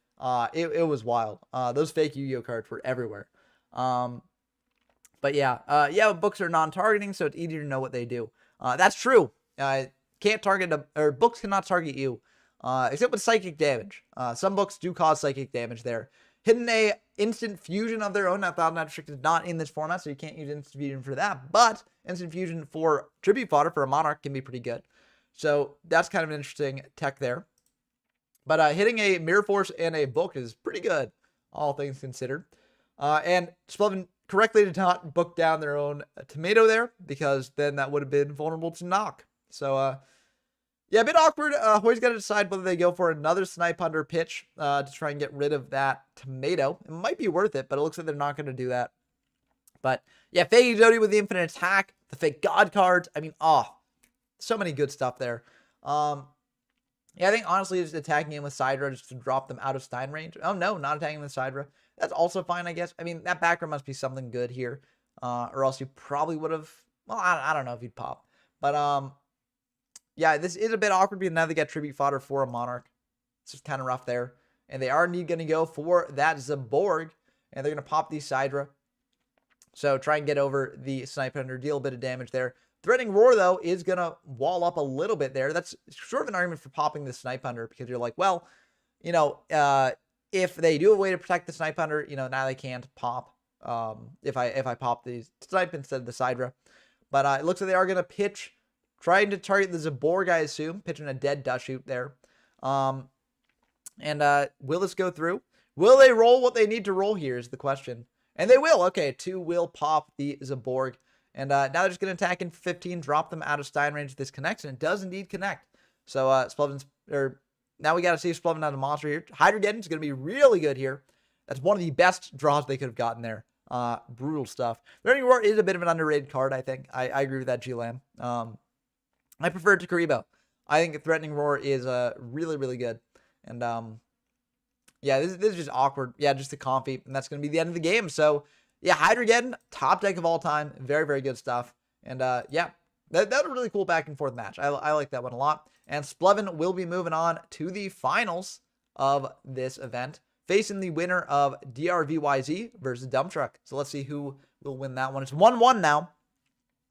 it was wild. Those fake Yu-Gi-Oh cards were everywhere. But yeah, books are non-targeting, so it's easier to know what they do. That's true. Can't target or books cannot target you, except with psychic damage. Some books do cause psychic damage there. Hidden a instant fusion of their own. Now, Thousand Magic is not in this format, so you can't use instant fusion for that. But instant fusion for tribute fodder for a monarch can be pretty good. So that's kind of an interesting tech there. But hitting a Mirror Force and a book is pretty good, all things considered. And Splovin correctly did not book down their own tomato there, because then that would have been vulnerable to knock. So, yeah, a bit awkward. Hoy's got to decide whether they go for another Snipe Hunter pitch to try and get rid of that tomato. It might be worth it, but it looks like they're not going to do that. But, yeah, fake Jody with the infinite attack, the fake God cards. I mean, so many good stuff there. Yeah, I think honestly just attacking him with Sidra just to drop them out of Stein range. Oh, no, not attacking with Sidra. That's also fine, I guess. I mean, that background must be something good here. Or else you probably would have... Well, I don't know if you'd pop. But, yeah, this is a bit awkward because now they get tribute fodder for a Monarch. It's just kind of rough there. And they are indeed going to go for that Zaborg. And they're going to pop the Sidra. So try and get over the Snipe Hunter, deal a bit of damage there. Threatening Roar, though, is going to wall up a little bit there. That's sort of an argument for popping the Snipe Hunter, because you're like, well, you know, if they do a way to protect the Snipe Hunter, you know, now they can't pop if I pop the Snipe instead of the Sidra. But it looks like they are going to pitch, trying to target the Zaborg, I assume, pitching a dead Dust Shoot there. And will this go through? Will they roll what they need to roll here is the question. And they will. Okay, 2 will pop the Zaborg. And now they're just going to attack in 15, drop them out of Stein range if this connects, and it does indeed connect. So Splovin's, now we got to see if Splovin has a monster here. Hydrogeddon's going to be really good here. That's one of the best draws they could have gotten there. Brutal stuff. Threatening Roar is a bit of an underrated card, I think. I agree with that, G-Lam. I prefer it to Karibo. I think Threatening Roar is really, really good. And yeah, this is just awkward. Yeah, just a comfy, and that's going to be the end of the game. So yeah, Hydrogeddon, top deck of all time. Very, very good stuff. And yeah, that was a really cool back and forth match. I like that one a lot. And Splovin will be moving on to the finals of this event, facing the winner of DRVYZ versus Dump Truck. So let's see who will win that one. It's 1-1 now.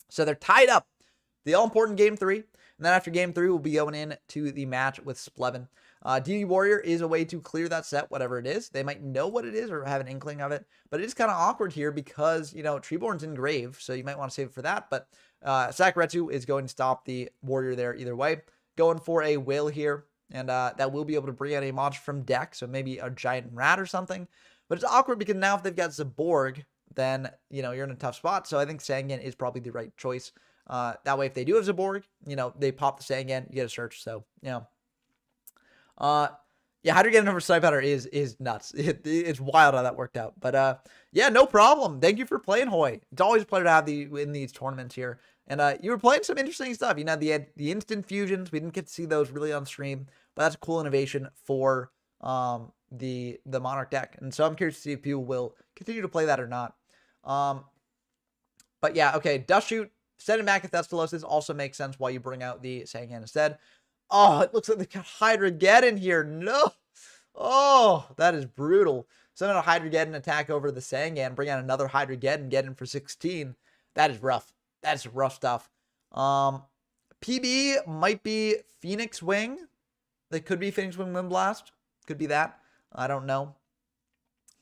So they're tied up. The all-important Game 3. And then after Game 3, we'll be going in to the match with Splovin. DD Warrior is a way to clear that set, whatever it is. They might know what it is or have an inkling of it, but it is kind of awkward here because, you know, Treeborn's in Grave, so you might want to save it for that, but Sakuretsu is going to stop the Warrior there either way. Going for a Whale here, and that will be able to bring out a monster from deck, so maybe a Giant Rat or something, but it's awkward because now if they've got Zaborg, then, you know, you're in a tough spot, so I think Sangan is probably the right choice. That way, if they do have Zaborg, you know, they pop the Sangan, you get a search, so, you know. Yeah, Hydrogeddon over Snipe Hunter is nuts. It's wild how that worked out. But yeah, no problem. Thank you for playing, Hoy. It's always a pleasure to have you in these tournaments here. And you were playing some interesting stuff. You know, the instant fusions. We didn't get to see those really on stream, but that's a cool innovation for the Monarch deck. And so I'm curious to see if people will continue to play that or not. But yeah, okay, Dust Shoot, sending back at Thestalos also makes sense why you bring out the Sangan instead. Oh, it looks like they got Hydrogeddon here. No. Oh, that is brutal. Send out a Hydrogeddon attack over the Sangan, bring out another Hydrogeddon, get in for 16. That is rough. That's rough stuff. PB might be Phoenix Wing. They could be Phoenix Wing Windblast. Could be that. I don't know.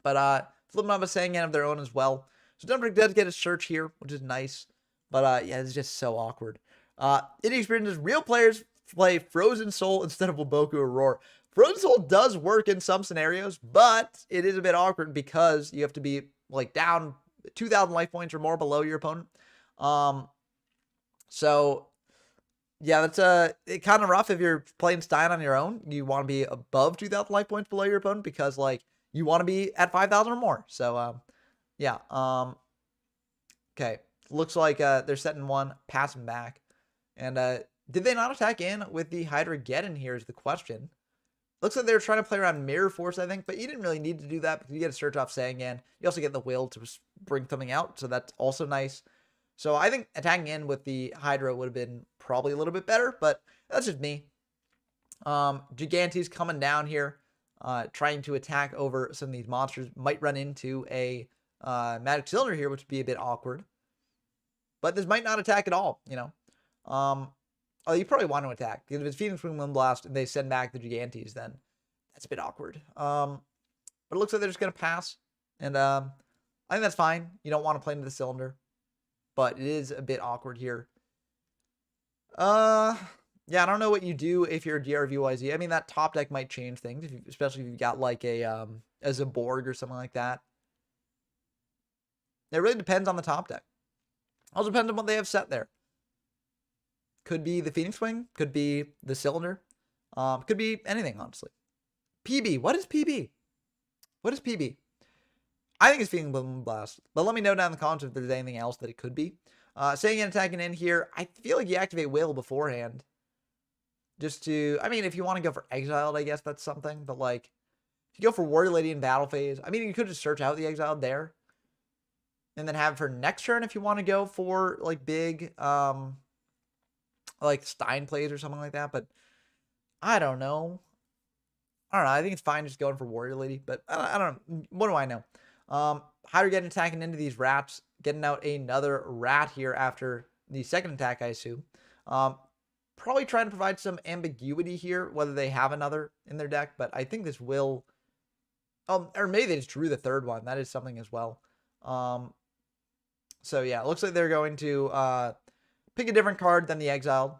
But flipping up a Sangan of their own as well. So Denver does get a search here, which is nice. But yeah, it's just so awkward. Inexperienced real players play Frozen Soul instead of Waboku or Roar. Frozen Soul does work in some scenarios, but it is a bit awkward because you have to be like down 2,000 life points or more below your opponent. So yeah, that's kind of rough if you're playing Stein on your own. You want to be above 2,000 life points below your opponent because like you want to be at 5,000 or more. So yeah. Okay. Looks like they're setting one, passing back. And did they not attack in with the Hydrogeddon here is the question. Looks like they were trying to play around Mirror Force, I think, but you didn't really need to do that because you get a search off Sangan. You also get the will to bring something out, so that's also nice. So I think attacking in with the Hydra would have been probably a little bit better, but that's just me. Gigante's coming down here, trying to attack over some of these monsters. Might run into a Magic Cylinder here, which would be a bit awkward. But this might not attack at all, you know. Oh, you probably want to attack. Because if it's Phoenix Wing Windblast and they send back the Gigantes, then that's a bit awkward. But it looks like they're just going to pass. And I think that's fine. You don't want to play into the cylinder. But it is a bit awkward here. Yeah, Yeah, I don't know what you do if you're DRVYZ. I mean, that top deck might change things, if you, especially if you've got like a Zaborg or something like that. It really depends on the top deck. Also depends on what they have set there. Could be the Phoenix Wing, could be the Cylinder, could be anything, honestly. PB, what is PB? What is PB? I think it's Phoenix Bloom Blast, but let me know down in the comments if there's anything else that it could be. Saying and attacking in here, I feel like you activate Will beforehand. Just to, I mean, if you want to go for Exiled, I guess that's something, but like, if you go for Warrior Lady in Battle Phase, I mean, you could just search out the Exiled there. And then have for next turn if you want to go for like big, like Stein plays or something like that, but I don't know. I think it's fine just going for Warrior Lady, but I don't know. What do I know? How are getting attacking into these rats, getting out another rat here after the second attack, I assume. Probably trying to provide some ambiguity here, whether they have another in their deck, but I think this will, or maybe they just drew the third one. That is something as well. So yeah, it looks like they're going to pick a different card than the Exiled.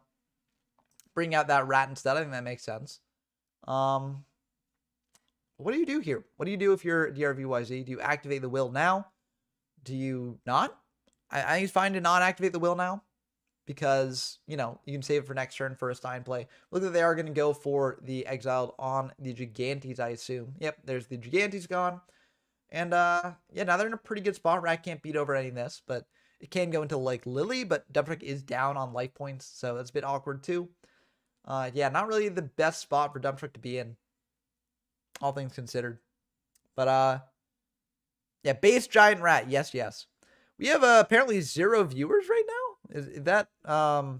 Bring out that rat instead. I think that makes sense. What do you do here? What do you do if you're DRVYZ? Do you activate the will now? Do you not? I think it's fine to not activate the will now, because, you know, you can save it for next turn for a Stein play. Look like they are going to go for the Exiled on the Gigantes, I assume. Yep, there's the Gigantes gone. And, yeah, now they're in a pretty good spot. Rat can't beat over any of this, but it can go into, like, Lily, but Dumptruck is down on life points, so that's a bit awkward, too. Yeah, not really the best spot for Dumptruck to be in, all things considered. But, yeah, base Giant Rat, yes, yes. We have, apparently 0 viewers right now. Is that, I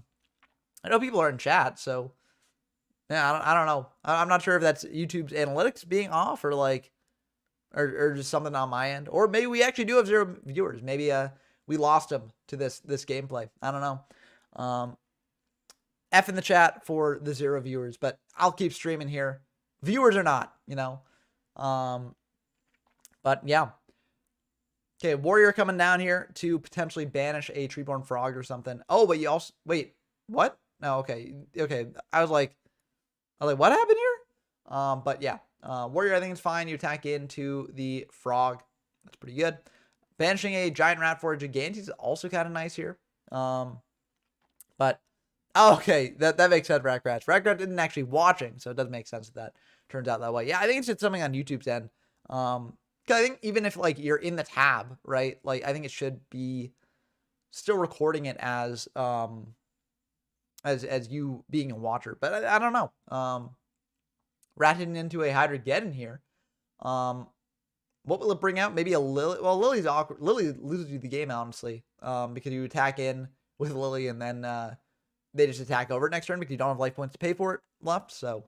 know people are in chat, so, yeah, I don't know. I'm not sure if that's YouTube's analytics being off, or, like, or just something on my end, or maybe we actually do have 0 viewers. Maybe we lost them to this gameplay. I don't know. F in the chat for the 0 viewers, but I'll keep streaming here. Viewers or not, you know. But yeah. Okay, Warrior coming down here to potentially banish a Treeborn Frog or something. Oh, but you also, wait, what? No, okay. I was like, what happened here? But yeah. Warrior, I think it's fine. You attack into the Frog. That's pretty good. Banishing a Giant Rat for a Gigantes is also kind of nice here. But, okay, that makes sense, Rackrat. Rackrat didn't actually watching, so it doesn't make sense that turns out that way. Yeah, I think it's just something on YouTube's end. Cause I think even if, like, you're in the tab, right, like, I think it should be still recording it as you being a watcher. But I don't know. Rat hitting into a Hydra-Geddon here. What will it bring out? Maybe a Lily. Well, Lily's awkward. Lily loses you the game, honestly, because you attack in with Lily, and then they just attack over it next turn because you don't have life points to pay for it left. So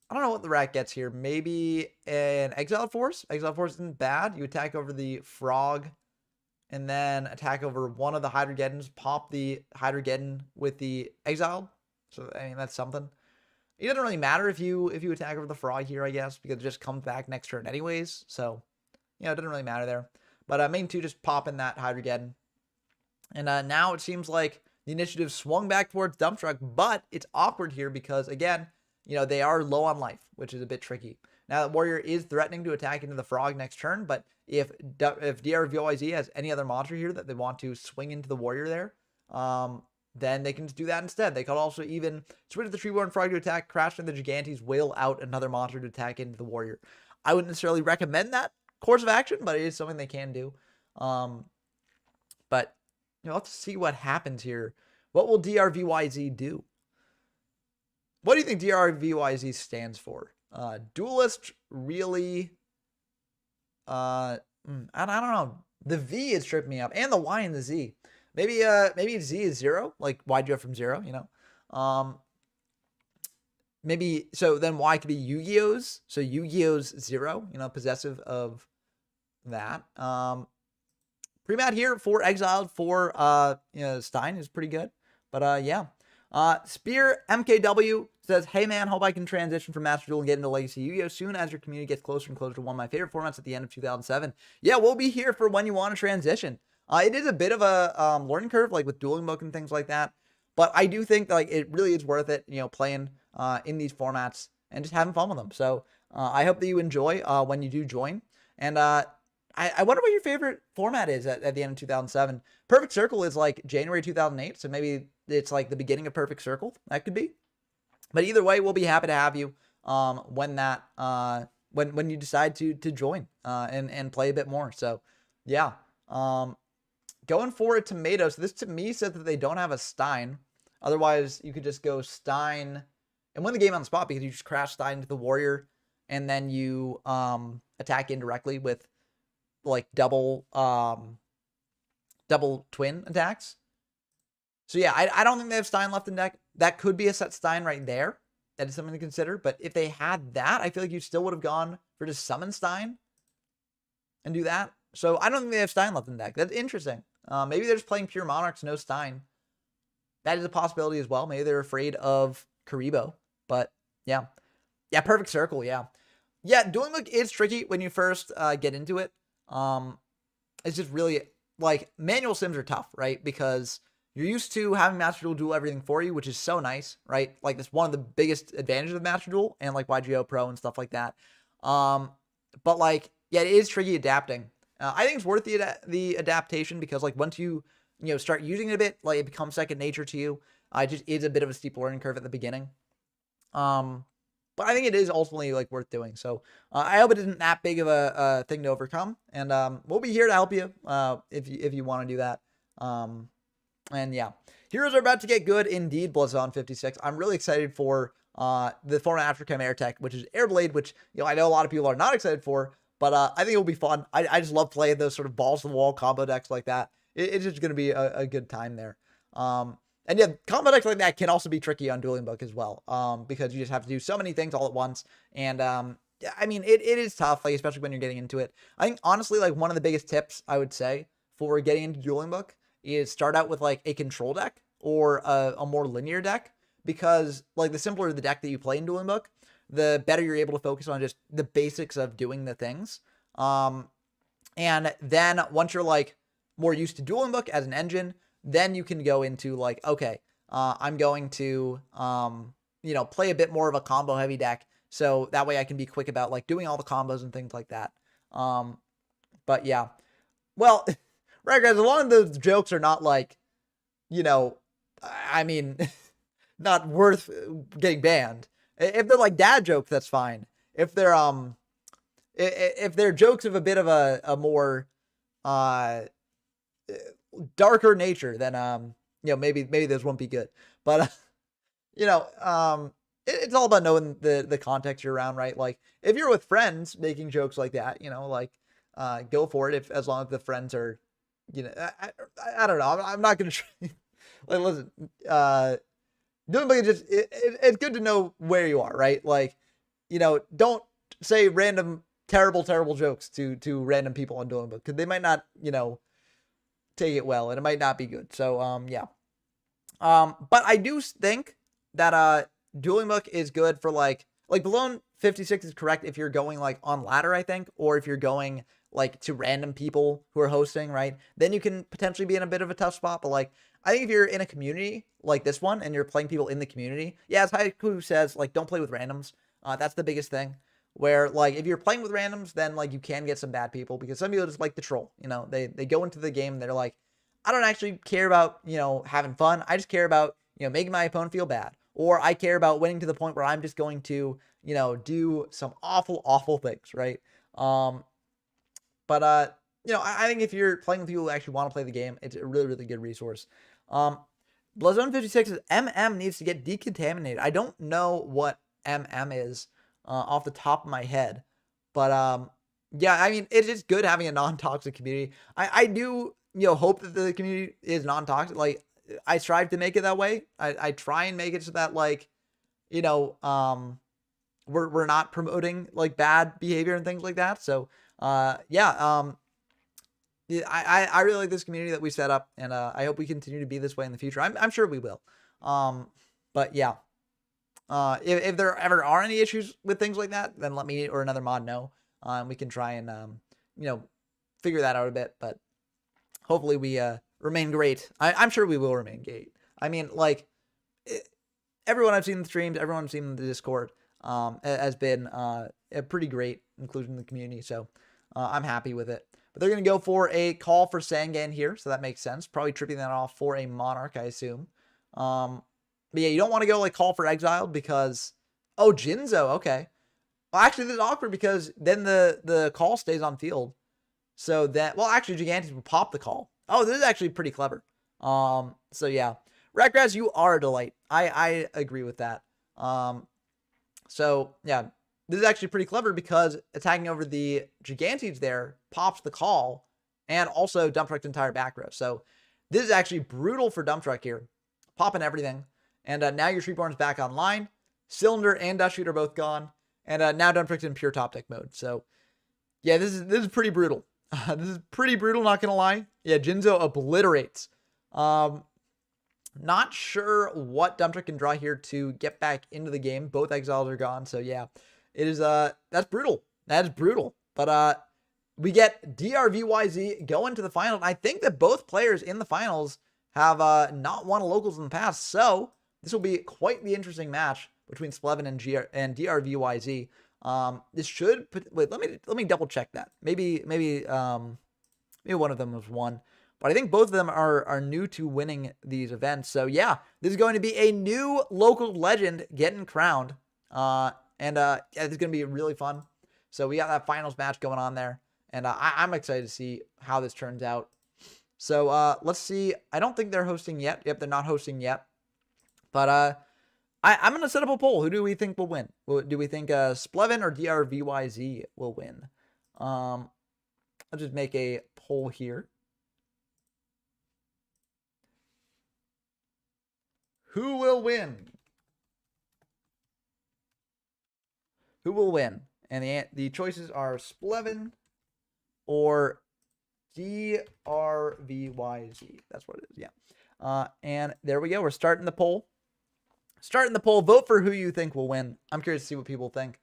I don't know what the rat gets here. Maybe an Exiled Force. Exiled Force isn't bad. You attack over the Frog, and then attack over one of the Hydra-Geddons. Pop the Hydra-Geddon with the Exiled. So I mean, that's something. It doesn't really matter if you attack over the Frog here, I guess, because it just comes back next turn anyways. So, you know, it doesn't really matter there. But main 2 just pop in that Hydra-Geddon. And now it seems like the initiative swung back towards Dumptruck, but it's awkward here because, again, you know, they are low on life, which is a bit tricky. Now, the Warrior is threatening to attack into the Frog next turn, but if DRVYZ has any other monster here that they want to swing into the Warrior there, then they can just do that instead. They could also even switch the Treeborn Frog to attack, crash into the Gigantes, whale out another monster to attack into the Warrior. I wouldn't necessarily recommend that course of action, but it is something they can do. But, you know, let's see what happens here. What will DRVYZ do? What do you think DRVYZ stands for? Duelist, really? I don't know. The V is tripping me up, and the Y and the Z. Maybe Z is 0, like why'd you have from 0, you know? Maybe, so then Y could be Yu-Gi-Oh's. So Yu-Gi-Oh's 0, you know, possessive of that. Pre-mat here for Exiled for, you know, Stein is pretty good. But, yeah. Spear MKW says, hey man, hope I can transition from Master Duel and get into Legacy Yu-Gi-Oh! Soon as your community gets closer and closer to one of my favorite formats at the end of 2007. Yeah, we'll be here for when you want to transition. It is a bit of a learning curve, like with Dueling Book and things like that. But I do think that, like, it really is worth it, playing in these formats and just having fun with them. So I hope that you enjoy when you do join. And I wonder what your favorite format is at the end of 2007. Perfect Circle is like January 2008, so maybe it's like the beginning of Perfect Circle. That could be. But either way, we'll be happy to have you when that when you decide to join and play a bit more. So yeah. Going for a tomato. So this to me says that they don't have a Stein. Otherwise, you could just go Stein and win the game on the spot because you just crash Stein into the warrior and then you attack indirectly with like double twin attacks. So yeah, I don't think they have Stein left in deck. That could be a set Stein right there. That is something to consider. But if they had that, I feel like you still would have gone for just summon Stein and do that. So I don't think they have Stein left in deck. That's interesting. Maybe they're just playing pure Monarchs, no Stein. That is a possibility as well. Maybe they're afraid of Karibo. But yeah. Yeah, Perfect Circle, yeah. Yeah, Dueling Book is tricky when you first get into it. It's just really, like, manual sims are tough, right? Because you're used to having Master Duel do everything for you, which is so nice, right? Like, that's one of the biggest advantages of Master Duel and, like, YGO Pro and stuff like that. But, like, yeah, it is tricky adapting. I think it's worth the adaptation because, like, once you start using it a bit, like, it becomes second nature to you. It just is a bit of a steep learning curve at the beginning. But I think it is ultimately, like, worth doing. So I hope it isn't that big of a thing to overcome. And we'll be here to help you if you want to do that. And yeah, heroes are about to get good indeed. Blazon 56. I'm really excited for the format after Chimera Tech, which is Airblade, which I know a lot of people are not excited for. But I think it'll be fun. I just love playing those sort of balls to the wall combo decks like that. It's just going to be a good time there. And yeah, combo decks like that can also be tricky on Dueling Book as well. Because you just have to do so many things all at once. And I mean, it is tough, like, especially when you're getting into it. I think honestly, like, one of the biggest tips I would say for getting into Dueling Book is start out with like a control deck or a more linear deck. Because, like, the simpler the deck that you play in Dueling Book, the better you're able to focus on just the basics of doing the things. And then once you're, like, more used to Dueling Book as an engine, then you can go into, like, okay, I'm going to, play a bit more of a combo heavy deck. So that way I can be quick about, like, doing all the combos and things like that. But yeah, well, right, guys, as long as those jokes are not, like, I mean, not worth getting banned. If they're like dad jokes, that's fine. If they're jokes of a bit of a more darker nature, then maybe those won't be good. But it's all about knowing the context you're around, right? Like, if you're with friends making jokes like that, go for it. As long as the friends are, I don't know. I'm not gonna try. Like, listen, Doing Book is just it's good to know where you are, right? Like, don't say random terrible jokes to random people on Dueling Book because they might not, take it well and it might not be good. So yeah. But I do think that Dueling Book is good for like Balone 56 is correct if you're going like on ladder, I think, or if you're going like to random people who are hosting, right? Then you can potentially be in a bit of a tough spot. But like, I think if you're in a community like this one and you're playing people in the community, yeah, as Haiku says, like, don't play with randoms. That's the biggest thing. Where, like, if you're playing with randoms, then, like, you can get some bad people because some people just like the troll. They go into the game and they're like, I don't actually care about, having fun. I just care about, making my opponent feel bad. Or I care about winning to the point where I'm just going to, do some awful things, right? But I think if you're playing with people who actually want to play the game, it's a really, really good resource. Blazone 56 is MM needs to get decontaminated. I don't know what MM is off the top of my head, but yeah, I mean, it's just good having a non-toxic community. I do, hope that the community is non-toxic. Like, I strive to make it that way. I try and make it so that, like, we're not promoting like bad behavior and things like that. So yeah, I really like this community that we set up, and I hope we continue to be this way in the future. I'm sure we will. But yeah, if there ever are any issues with things like that, then let me or another mod know. We can try and figure that out a bit. But hopefully we remain great. I'm sure we will remain great. I mean, like, everyone I've seen in the streams, everyone I've seen in the Discord, has been a pretty great inclusion in the community. So I'm happy with it. But they're going to go for a call for Sangan here, so that makes sense. Probably tripping that off for a Monarch, I assume. But yeah, you don't want to go like call for Exiled because... Oh, Jinzo, okay. Well, actually, this is awkward because then the call stays on field. So that... Well, actually, Gigantes will pop the call. Oh, this is actually pretty clever. So yeah. Ratgrass, you are a delight. I agree with that. So yeah. This is actually pretty clever because attacking over the Gigantes there pops the call and also Dump Truck's entire back row. So this is actually brutal for Dump Truck here. Popping everything. And now your Treeborn's back online. Cylinder and Dust Shoot are both gone. And now Dump Truck's in pure top deck mode. So yeah, this is pretty brutal. This is pretty brutal, not going to lie. Yeah, Jinzo obliterates. Not sure what Dump Truck can draw here to get back into the game. Both Exiles are gone. So yeah. It is, that's brutal. That is brutal. But, we get DRVYZ going to the final. I think that both players in the finals have, not won locals in the past. So this will be quite the interesting match between Splevin and DRVYZ. This should, wait, let me double check that. Maybe one of them was won. But I think both of them are new to winning these events. So yeah, this is going to be a new local legend getting crowned. Yeah, this is going to be really fun. So we got that finals match going on there. And I'm excited to see how this turns out. So let's see. I don't think they're hosting yet. Yep, they're not hosting yet. But I'm going to set up a poll. Who do we think will win? Do we think Splevin or DRVYZ will win? I'll just make a poll here. Who will win? Who will win? And the choices are Splevin or DRVYZ. That's what it is, yeah. And there we go. We're starting the poll. Vote for who you think will win. I'm curious to see what people think.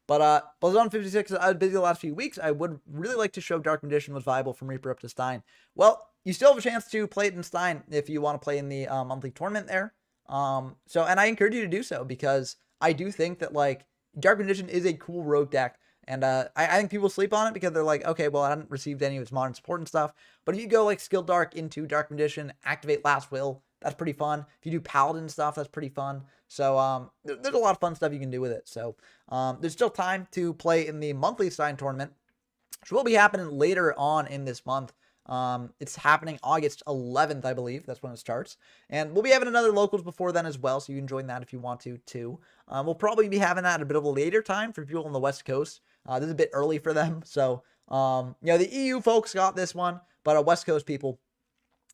But Blazon 56, I was busy the last few weeks. I would really like to show Dark Magician was viable from Reaper up to Stein. Well, you still have a chance to play it in Stein if you want to play in the monthly tournament there. And I encourage you to do so because I do think that, like, Dark Magician is a cool rogue deck, and I think people sleep on it because they're like, okay, well, I haven't received any of its modern support and stuff, but if you go, like, Skill Dark into Dark Magician, activate Last Will, that's pretty fun. If you do Paladin stuff, that's pretty fun. So, there's a lot of fun stuff you can do with it. So, there's still time to play in the monthly Stein tournament, which will be happening later on in this month. It's happening August 11th, I believe. That's when it starts. And we'll be having another locals before then as well, so you can join that if you want to, too. We'll probably be having that at a bit of a later time for people on the West Coast. This is a bit early for them, so, the EU folks got this one, but West Coast people,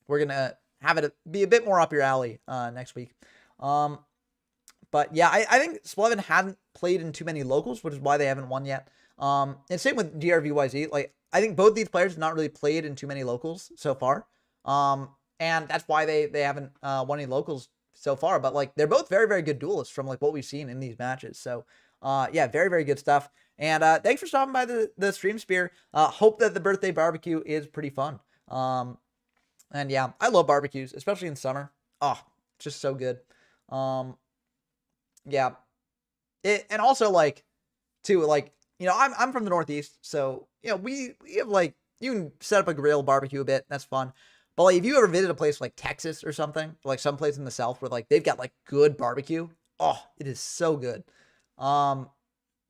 we're going to have it be a bit more up your alley next week. But, yeah, I think Splevin hadn't played in too many locals, which is why they haven't won yet. And same with DRVYZ. Like, I think both these players have not really played in too many locals so far. And that's why they haven't won any locals so far. But, like, they're both very, very good duelists from, like, what we've seen in these matches. So, yeah, very, very good stuff. And thanks for stopping by the stream, Spear. Hope that the birthday barbecue is pretty fun. And, yeah, I love barbecues, especially in summer. Oh, it's just so good. Yeah. And also, like, too, like, I'm from the Northeast, so, we have, like, you can set up a grill barbecue a bit. That's fun. But, like, if you ever visit a place like Texas or something, like some place in the South where, like, they've got, like, good barbecue, oh, it is so good. Yeah,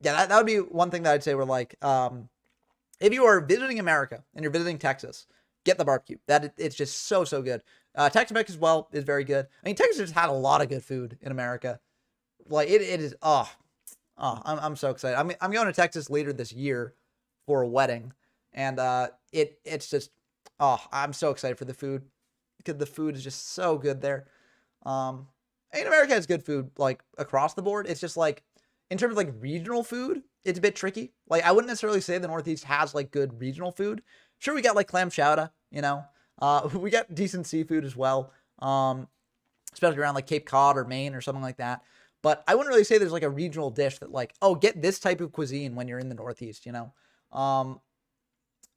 that would be one thing that I'd say where, like, if you are visiting America and you're visiting Texas, get the barbecue. It's just so, so good. Tex-Mex as well is very good. I mean, Texas has had a lot of good food in America. Like, it is, I'm so excited. I'm going to Texas later this year for a wedding, and it's just, I'm so excited for the food because the food is just so good there. And America has good food, like, across the board. It's just, like, in terms of, like, regional food, it's a bit tricky. Like, I wouldn't necessarily say the Northeast has, like, good regional food. Sure, we got, like, clam chowder, we got decent seafood as well, especially around, like, Cape Cod or Maine or something like that. But I wouldn't really say there's, like, a regional dish that, like, oh, get this type of cuisine when you're in the Northeast,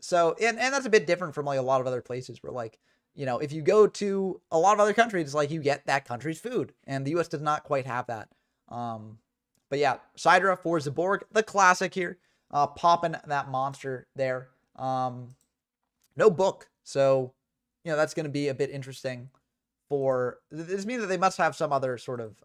So, and that's a bit different from, like, a lot of other places where, like, you know, if you go to a lot of other countries, it's like you get that country's food, and the U.S. does not quite have that. But yeah, Sidra for Zaborg, the classic here, popping that monster there. No book, so you know that's going to be a bit interesting. For this means that they must have some other sort of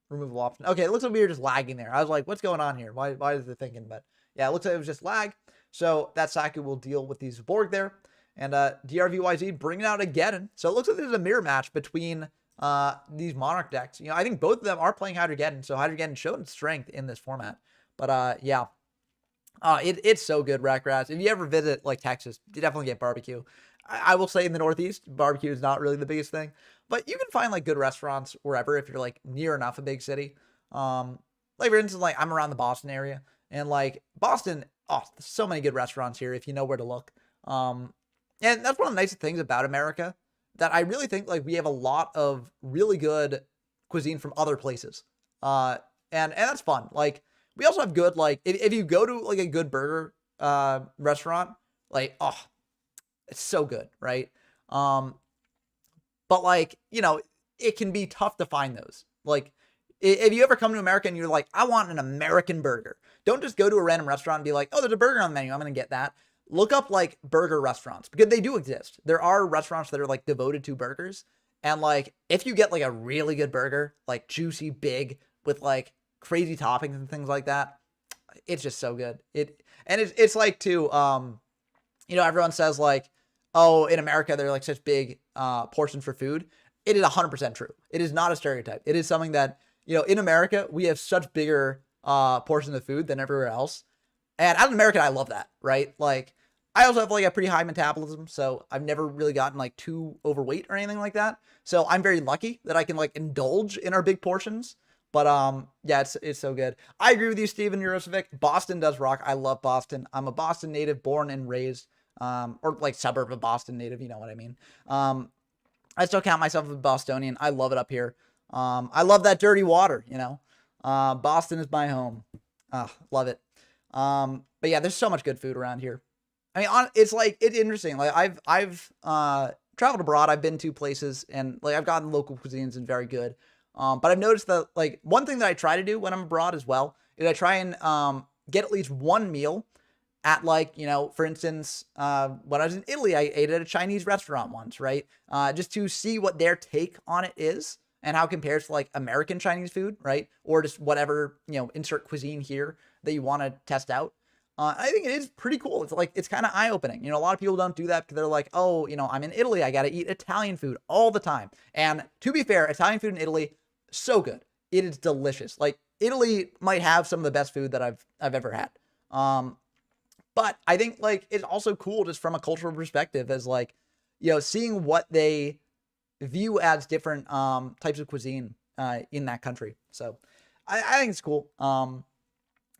removable option. Okay, it looks like we were just lagging there. I was like, what's going on here? Why is it thinking? But yeah, it looks like it was just lag. So that Saku will deal with these Borg there. And DRVYZ bringing out a Geddon. So it looks like there's a mirror match between these Monarch decks. You know, I think both of them are playing Hydrogeddon. So Hydrogeddon showed strength in this format. But yeah, it's so good, Rackrats. If you ever visit like Texas, you definitely get barbecue. I will say in the Northeast, barbecue is not really the biggest thing, but you can find like good restaurants wherever if you're like near enough a big city. Like for instance, like I'm around the Boston area, and like Boston, oh, there's so many good restaurants here if you know where to look. And that's one of the nicest things about America, that I really think like we have a lot of really good cuisine from other places. And that's fun. Like we also have good, like if you go to like a good burger restaurant, like, oh, it's so good, right? But like, you know, it can be tough to find those. Like if you ever come to America and you're like, I want an American burger, don't just go to a random restaurant and be like, oh, there's a burger on the menu, I'm going to get that. Look up like burger restaurants, because they do exist. There are restaurants that are like devoted to burgers. And like, if you get like a really good burger, like juicy, big, with like crazy toppings and things like that, it's just so good. It's like too, you know, everyone says like, oh, in America, they're like such big portions for food. It is 100% true. It is not a stereotype. It is something that, you know, in America, we have such bigger portions of food than everywhere else. And as an American, I love that, right? Like, I also have like a pretty high metabolism, so I've never really gotten like too overweight or anything like that. So I'm very lucky that I can like indulge in our big portions. But yeah, it's so good. I agree with you, Steven Yurosevic. Boston does rock. I love Boston. I'm a Boston native, born and raised. Or like suburb of Boston native, you know what I mean? I still count myself as a Bostonian. I love it up here. I love that dirty water, you know? Boston is my home. Love it. But yeah, there's so much good food around here. I mean, it's like, it's interesting. Like I've traveled abroad. I've been to places and like I've gotten local cuisines and very good. But I've noticed that like one thing that I try to do when I'm abroad as well is I try and get at least one meal at like, you know, for instance, when I was in Italy, I ate at a Chinese restaurant once, right? Just to see what their take on it is and how it compares to like American Chinese food, right? Or just whatever, you know, insert cuisine here that you want to test out. I think it is pretty cool. It's like, it's kind of eye-opening. You know, a lot of people don't do that because they're like, oh, you know, I'm in Italy, I got to eat Italian food all the time. And to be fair, Italian food in Italy, so good. It is delicious. Like Italy might have some of the best food that I've ever had. But I think like it's also cool just from a cultural perspective as like, you know, seeing what they view as different types of cuisine in that country. So I think it's cool.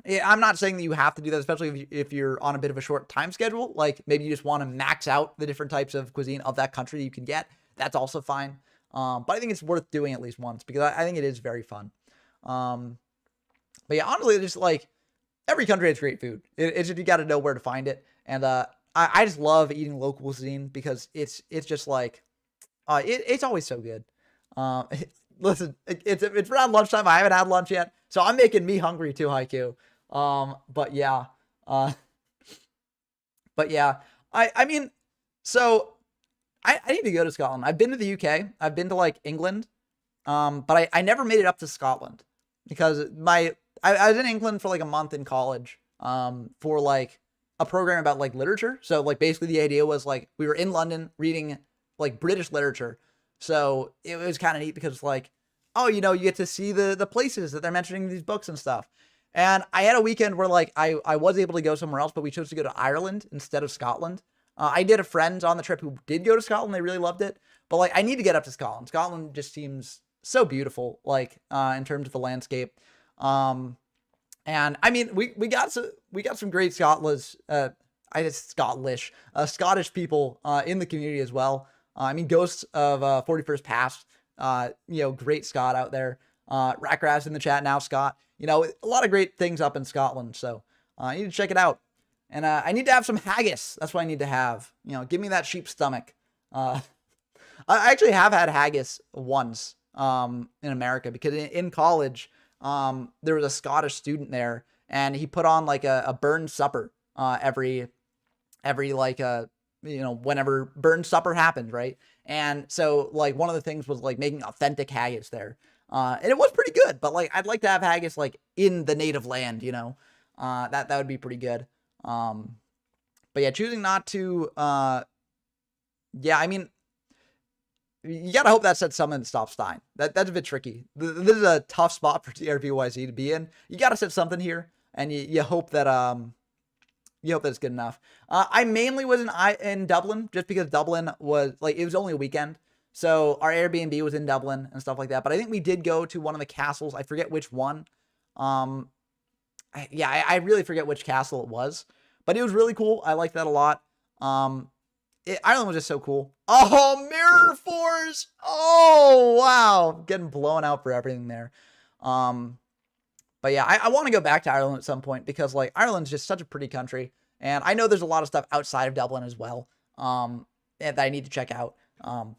Yeah, I'm not saying that you have to do that, especially if you're on a bit of a short time schedule. Like maybe you just want to max out the different types of cuisine of that country you can get. That's also fine. But I think it's worth doing at least once because I think it is very fun. But yeah, honestly, just like every country has great food. It's just, you got to know where to find it. And I just love eating local cuisine because it's just like, it's always so good. Listen, it's around lunchtime. I haven't had lunch yet, so I'm making me hungry too, Haiku. But yeah, I mean, so I need to go to Scotland. I've been to the UK. I've been to like England. But I never made it up to Scotland because I was in England for like a month in college, for like a program about like literature. So like basically the idea was like, we were in London reading like British literature. So it was kind of neat because like, oh, you know, you get to see the places that they're mentioning in these books and stuff. And I had a weekend where like I was able to go somewhere else, but we chose to go to Ireland instead of Scotland. I did a friend on the trip who did go to Scotland. They really loved it. But like, I need to get up to Scotland. Scotland just seems so beautiful, like in terms of the landscape. And I mean, we got some great Scottish people in the community as well. I mean, Ghosts of 41st Past, you know, great Scott out there. Rackgrass in the chat now, Scott. You know, a lot of great things up in Scotland. So I need to check it out. And I need to have some haggis. That's what I need to have. You know, give me that sheep stomach. I actually have had haggis once in America, because in college there was a Scottish student there, and he put on like a burned supper every like whenever burned supper happened, right? And so like one of the things was like making authentic haggis there. And it was pretty good, but like I'd like to have haggis like in the native land, that would be pretty good. But yeah, choosing not to, yeah, I mean, you gotta hope that said something to stop Stein. That's a bit tricky. This is a tough spot for TRPYC to be in. You gotta set something here, and you hope that it's good enough. I mainly was in Dublin, just because Dublin was like, it was only a weekend, so our Airbnb was in Dublin and stuff like that. But I think we did go to one of the castles. I forget which one. I really forget which castle it was, but it was really cool. I liked that a lot. Ireland was just so cool. Oh, Mirror Force! Oh, wow. Getting blown out for everything there. But yeah, I want to go back to Ireland at some point, because like Ireland's just such a pretty country. And I know there's a lot of stuff outside of Dublin as well that I need to check out.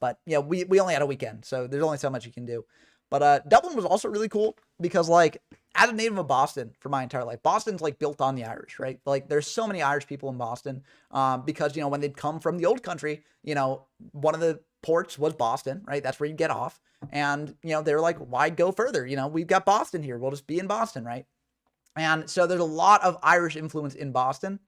But yeah, we only had a weekend, so there's only so much you can do. But Dublin was also really cool, because like, as a native of Boston for my entire life, Boston's like built on the Irish, right? Like there's so many Irish people in Boston because, when they'd come from the old country, one of the ports was Boston, right? That's where you get off. And, they were like, why go further? We've got Boston here. We'll just be in Boston, right? And so there's a lot of Irish influence in Boston.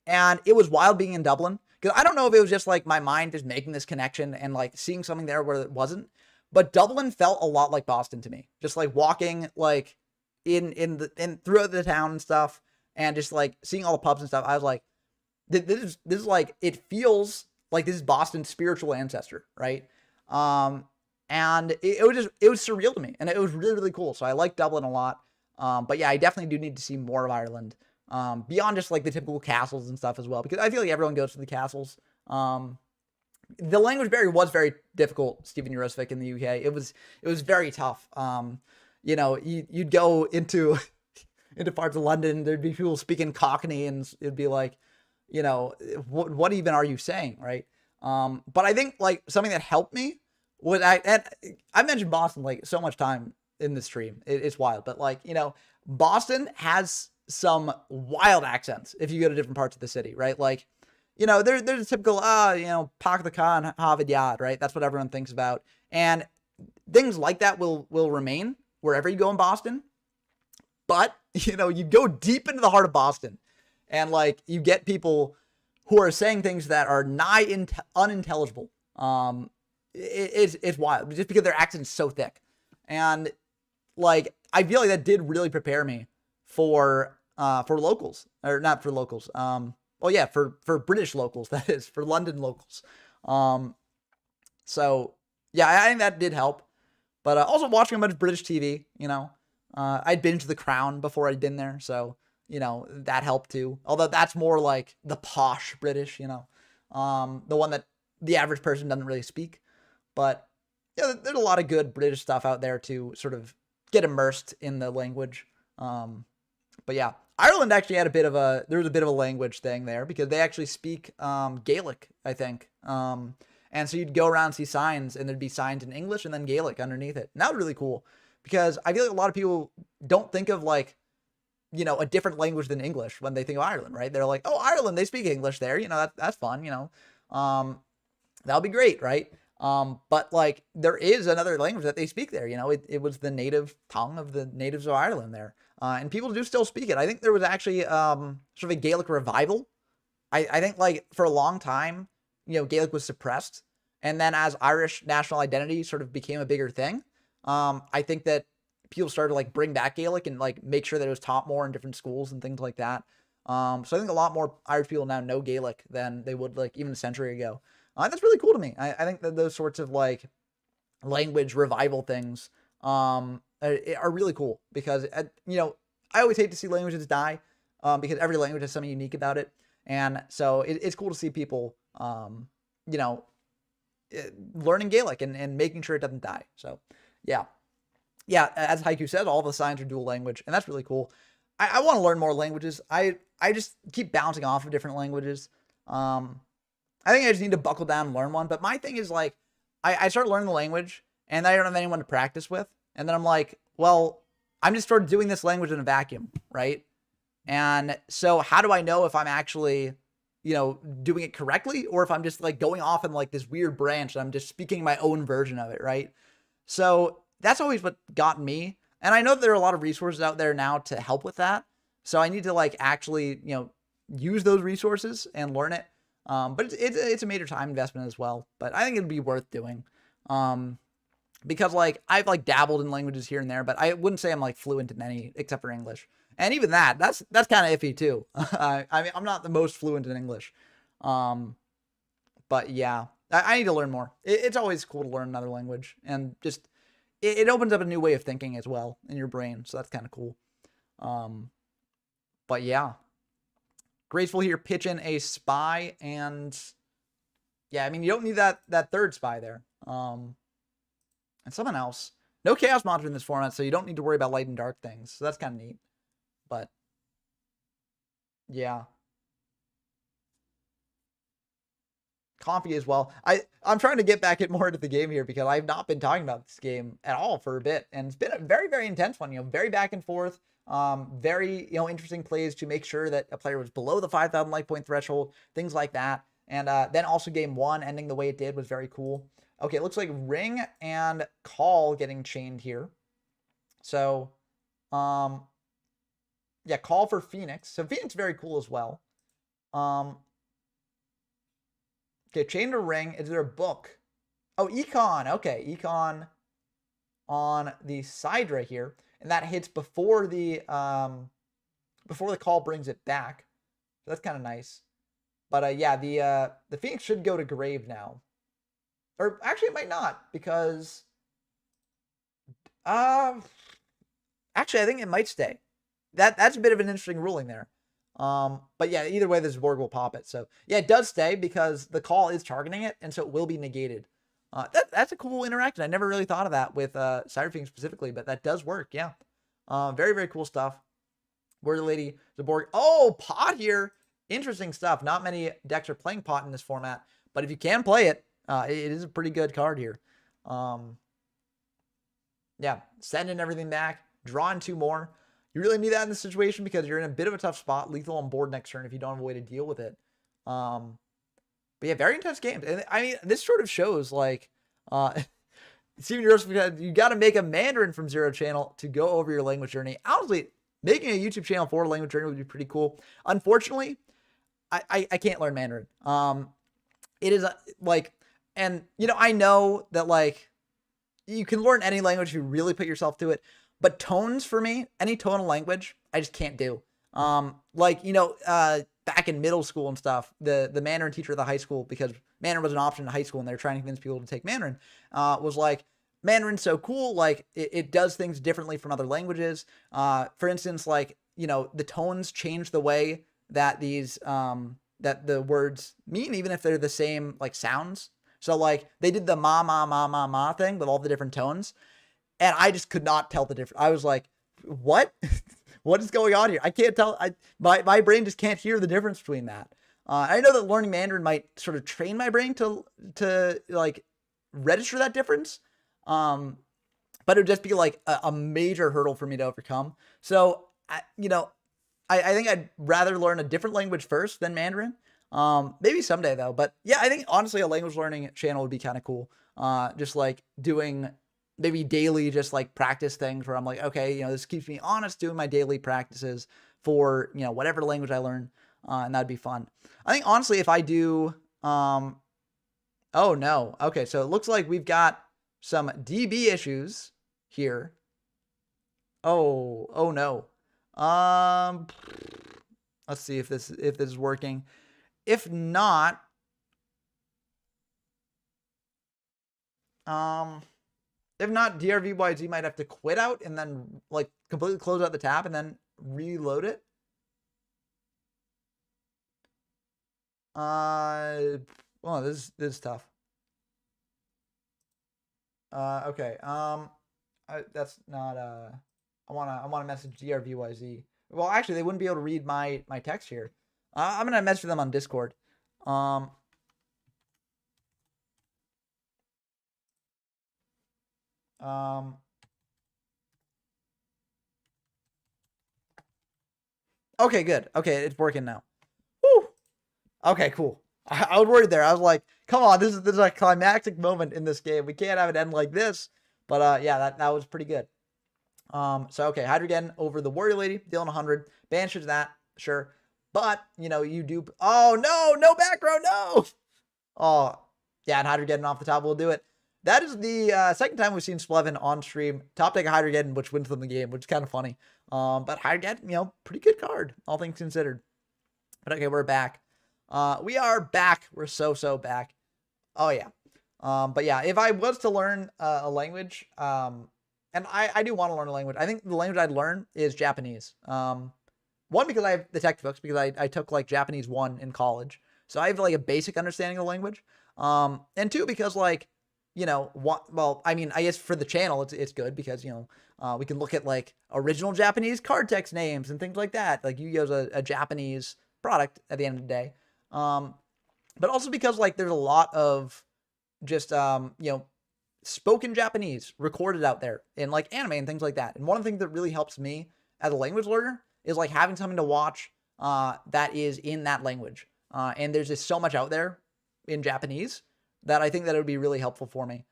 And it was wild being in Dublin, because I don't know if it was just like my mind just making this connection and like seeing something there where it wasn't. But Dublin felt a lot like Boston to me. Just like walking like in throughout the town and stuff, and just like seeing all the pubs and stuff. I was like, this is like, it feels like this is Boston's spiritual ancestor, right? And it was surreal to me, and it was really, really cool. So I like Dublin a lot. But yeah, I definitely do need to see more of Ireland, beyond just like the typical castles and stuff as well, because I feel like everyone goes to the castles. The language barrier was very difficult, Stephen Eurosvik, in the UK. It was very tough. You'd go into parts of London, there'd be people speaking Cockney, and it'd be like, what even are you saying, right? But I think like something that helped me was, I mentioned Boston like so much time in this stream. It's wild, but like, Boston has some wild accents if you go to different parts of the city, right? Like, there's a typical, Pak the Khan, Harvard Yard, right? That's what everyone thinks about. And things like that will remain wherever you go in Boston. But, you go deep into the heart of Boston, and like, you get people who are saying things that are nigh unintelligible. It's wild, just because their accent is so thick. And like, I feel like that did really prepare me for locals, or not for locals. Well, yeah, for British locals, that is, for London locals. So yeah, I think that did help. But also watching a bunch of British TV, I'd binged The Crown before I'd been there, so that helped too. Although that's more like the posh British, the one that the average person doesn't really speak. But yeah, there's a lot of good British stuff out there to sort of get immersed in the language. But yeah, Ireland actually had there was a bit of a language thing there, because they actually speak Gaelic, I think. And so you'd go around and see signs, and there'd be signs in English and then Gaelic underneath it. And that was really cool, because I feel like a lot of people don't think of like, a different language than English when they think of Ireland, right? They're like, oh, Ireland, they speak English there. That's fun, that'll be great, right? But like, there is another language that they speak there. It was the native tongue of the natives of Ireland there. And people do still speak it. I think there was actually sort of a Gaelic revival. I think like for a long time, Gaelic was suppressed. And then as Irish national identity sort of became a bigger thing, I think that people started to like bring back Gaelic and like make sure that it was taught more in different schools and things like that. So I think a lot more Irish people now know Gaelic than they would like even a century ago. That's really cool to me. I think that those sorts of like language revival things are really cool, because I always hate to see languages die, because every language has something unique about it. And so it's cool to see people learning Gaelic and making sure it doesn't die. So yeah, as Haiku says, all the signs are dual language, and that's really cool. I want to learn more languages. I just keep bouncing off of different languages. I think I just need to buckle down and learn one. But my thing is like, I started learning the language, and I don't have anyone to practice with. And then I'm like, well, I'm just sort of doing this language in a vacuum, right? And so how do I know if I'm actually, doing it correctly, or if I'm just like going off in like this weird branch and I'm just speaking my own version of it, right? So that's always what got me. And I know that there are a lot of resources out there now to help with that. So I need to like actually, use those resources and learn it. But it's a major time investment as well. But I think it'd be worth doing. Because like I've like dabbled in languages here and there, but I wouldn't say I'm like fluent in any except for English. And even that's kind of iffy too. I mean, I'm not the most fluent in English. But yeah, I need to learn more. It's always cool to learn another language, and just it opens up a new way of thinking as well in your brain. So that's kind of cool. But yeah, Graceful here pitching a spy, and yeah, I mean, you don't need that third spy there. And someone else. No chaos monster in this format, so you don't need to worry about light and dark things. So that's kind of neat. But yeah. Comfy as well. I'm trying to get back more into the game here because I've not been talking about this game at all for a bit. And it's been a very, very intense one, very back and forth. Very, interesting plays to make sure that a player was below the 5,000 life point threshold, things like that. And then also game one ending the way it did was very cool. Okay, it looks like Ring and Call getting chained here. So, yeah, Call for Phoenix. So Phoenix very cool as well. Okay, Chain to Ring. Is there a book? Oh, Econ. Okay, Econ on the Sidra here. And that hits before the Call brings it back. So that's kind of nice. But yeah, the Phoenix should go to Grave now. Or actually it might not, because actually I think it might stay. That's a bit of an interesting ruling there. But yeah, either way, this Borg will pop it. So yeah, it does stay because the Call is targeting it, and so it will be negated. That's a cool interaction. I never really thought of that with Cyber-Stein specifically, but that does work. Yeah. Very, very cool stuff. Word Lady, the Borg. Oh, Pot here. Interesting stuff. Not many decks are playing Pot in this format, but if you can play it, it is a pretty good card here. Yeah, sending everything back, drawing 2 more. You really need that in this situation because you're in a bit of a tough spot. Lethal on board next turn if you don't have a way to deal with it. But yeah, very intense games. And I mean, this sort of shows like, Steven, you got to make a Mandarin from Zero Channel to go over your language journey. Honestly, making a YouTube channel for a language journey would be pretty cool. Unfortunately, I can't learn Mandarin. It is like, and I know that like you can learn any language if you really put yourself to it. But tones for me, any tonal language, I just can't do. Like, back in middle school and stuff, the Mandarin teacher at the high school, because Mandarin was an option in high school and they were trying to convince people to take Mandarin, was like, Mandarin's so cool. Like it does things differently from other languages. For instance, like, the tones change the way that these, that the words mean, even if they're the same, like sounds. So like they did the ma thing with all the different tones. And I just could not tell the difference. I was like, what? What is going on here? I can't tell. My brain just can't hear the difference between that. I know that learning Mandarin might sort of train my brain to like register that difference. But it would just be like a major hurdle for me to overcome. So, I think I'd rather learn a different language first than Mandarin. Maybe someday though. But yeah, I think honestly a language learning channel would be kind of cool. Just like doing maybe daily, just like practice things where I'm like, okay, this keeps me honest doing my daily practices for, whatever language I learn. And that'd be fun. I think honestly, if I do, oh no. Okay. So it looks like we've got some DB issues here. Oh no. Let's see if this is working. If not, DRVYZ might have to quit out and then like completely close out the tab and then reload it. Well, this is tough. Okay. That's not I wanna message DRVYZ. Well, actually, they wouldn't be able to read my text here. I'm gonna message them on Discord. Okay, good. Okay, it's working now. Woo. Okay, cool. I was worried there. I was like, come on, this is a climactic moment in this game. We can't have it end like this. But yeah, that was pretty good. So okay, Hydrogen over the Warrior Lady, dealing 100. Banishes that, sure. But, you know, you do... Oh, no background, no! Oh, yeah, and Hydrogen off the top will do it. That is the second time we've seen Splevin on stream. Top deck of Hydrogen, which wins them the game, which is kind of funny. But Hydrogen, you know, pretty good card, all things considered. But okay, we're back. We are back. We're so back. Oh, yeah. But yeah, if I was to learn a language, and I do want to learn a language, I think the language I'd learn is Japanese. One, because I have the textbooks, because I took like Japanese 1 in college. So I have like a basic understanding of the language. And two, because like, you know, well, I mean, I guess for the channel, it's good because, you know, we can look at like original Japanese card text names and things like that. Like Yu-Gi-Oh's a Japanese product at the end of the day. But also because like there's a lot of just, you know, spoken Japanese recorded out there in like anime and things like that. And one of the things that really helps me as a language learner is like having something to watch that is in that language. And there's just so much out there in Japanese that I think that it would be really helpful for me.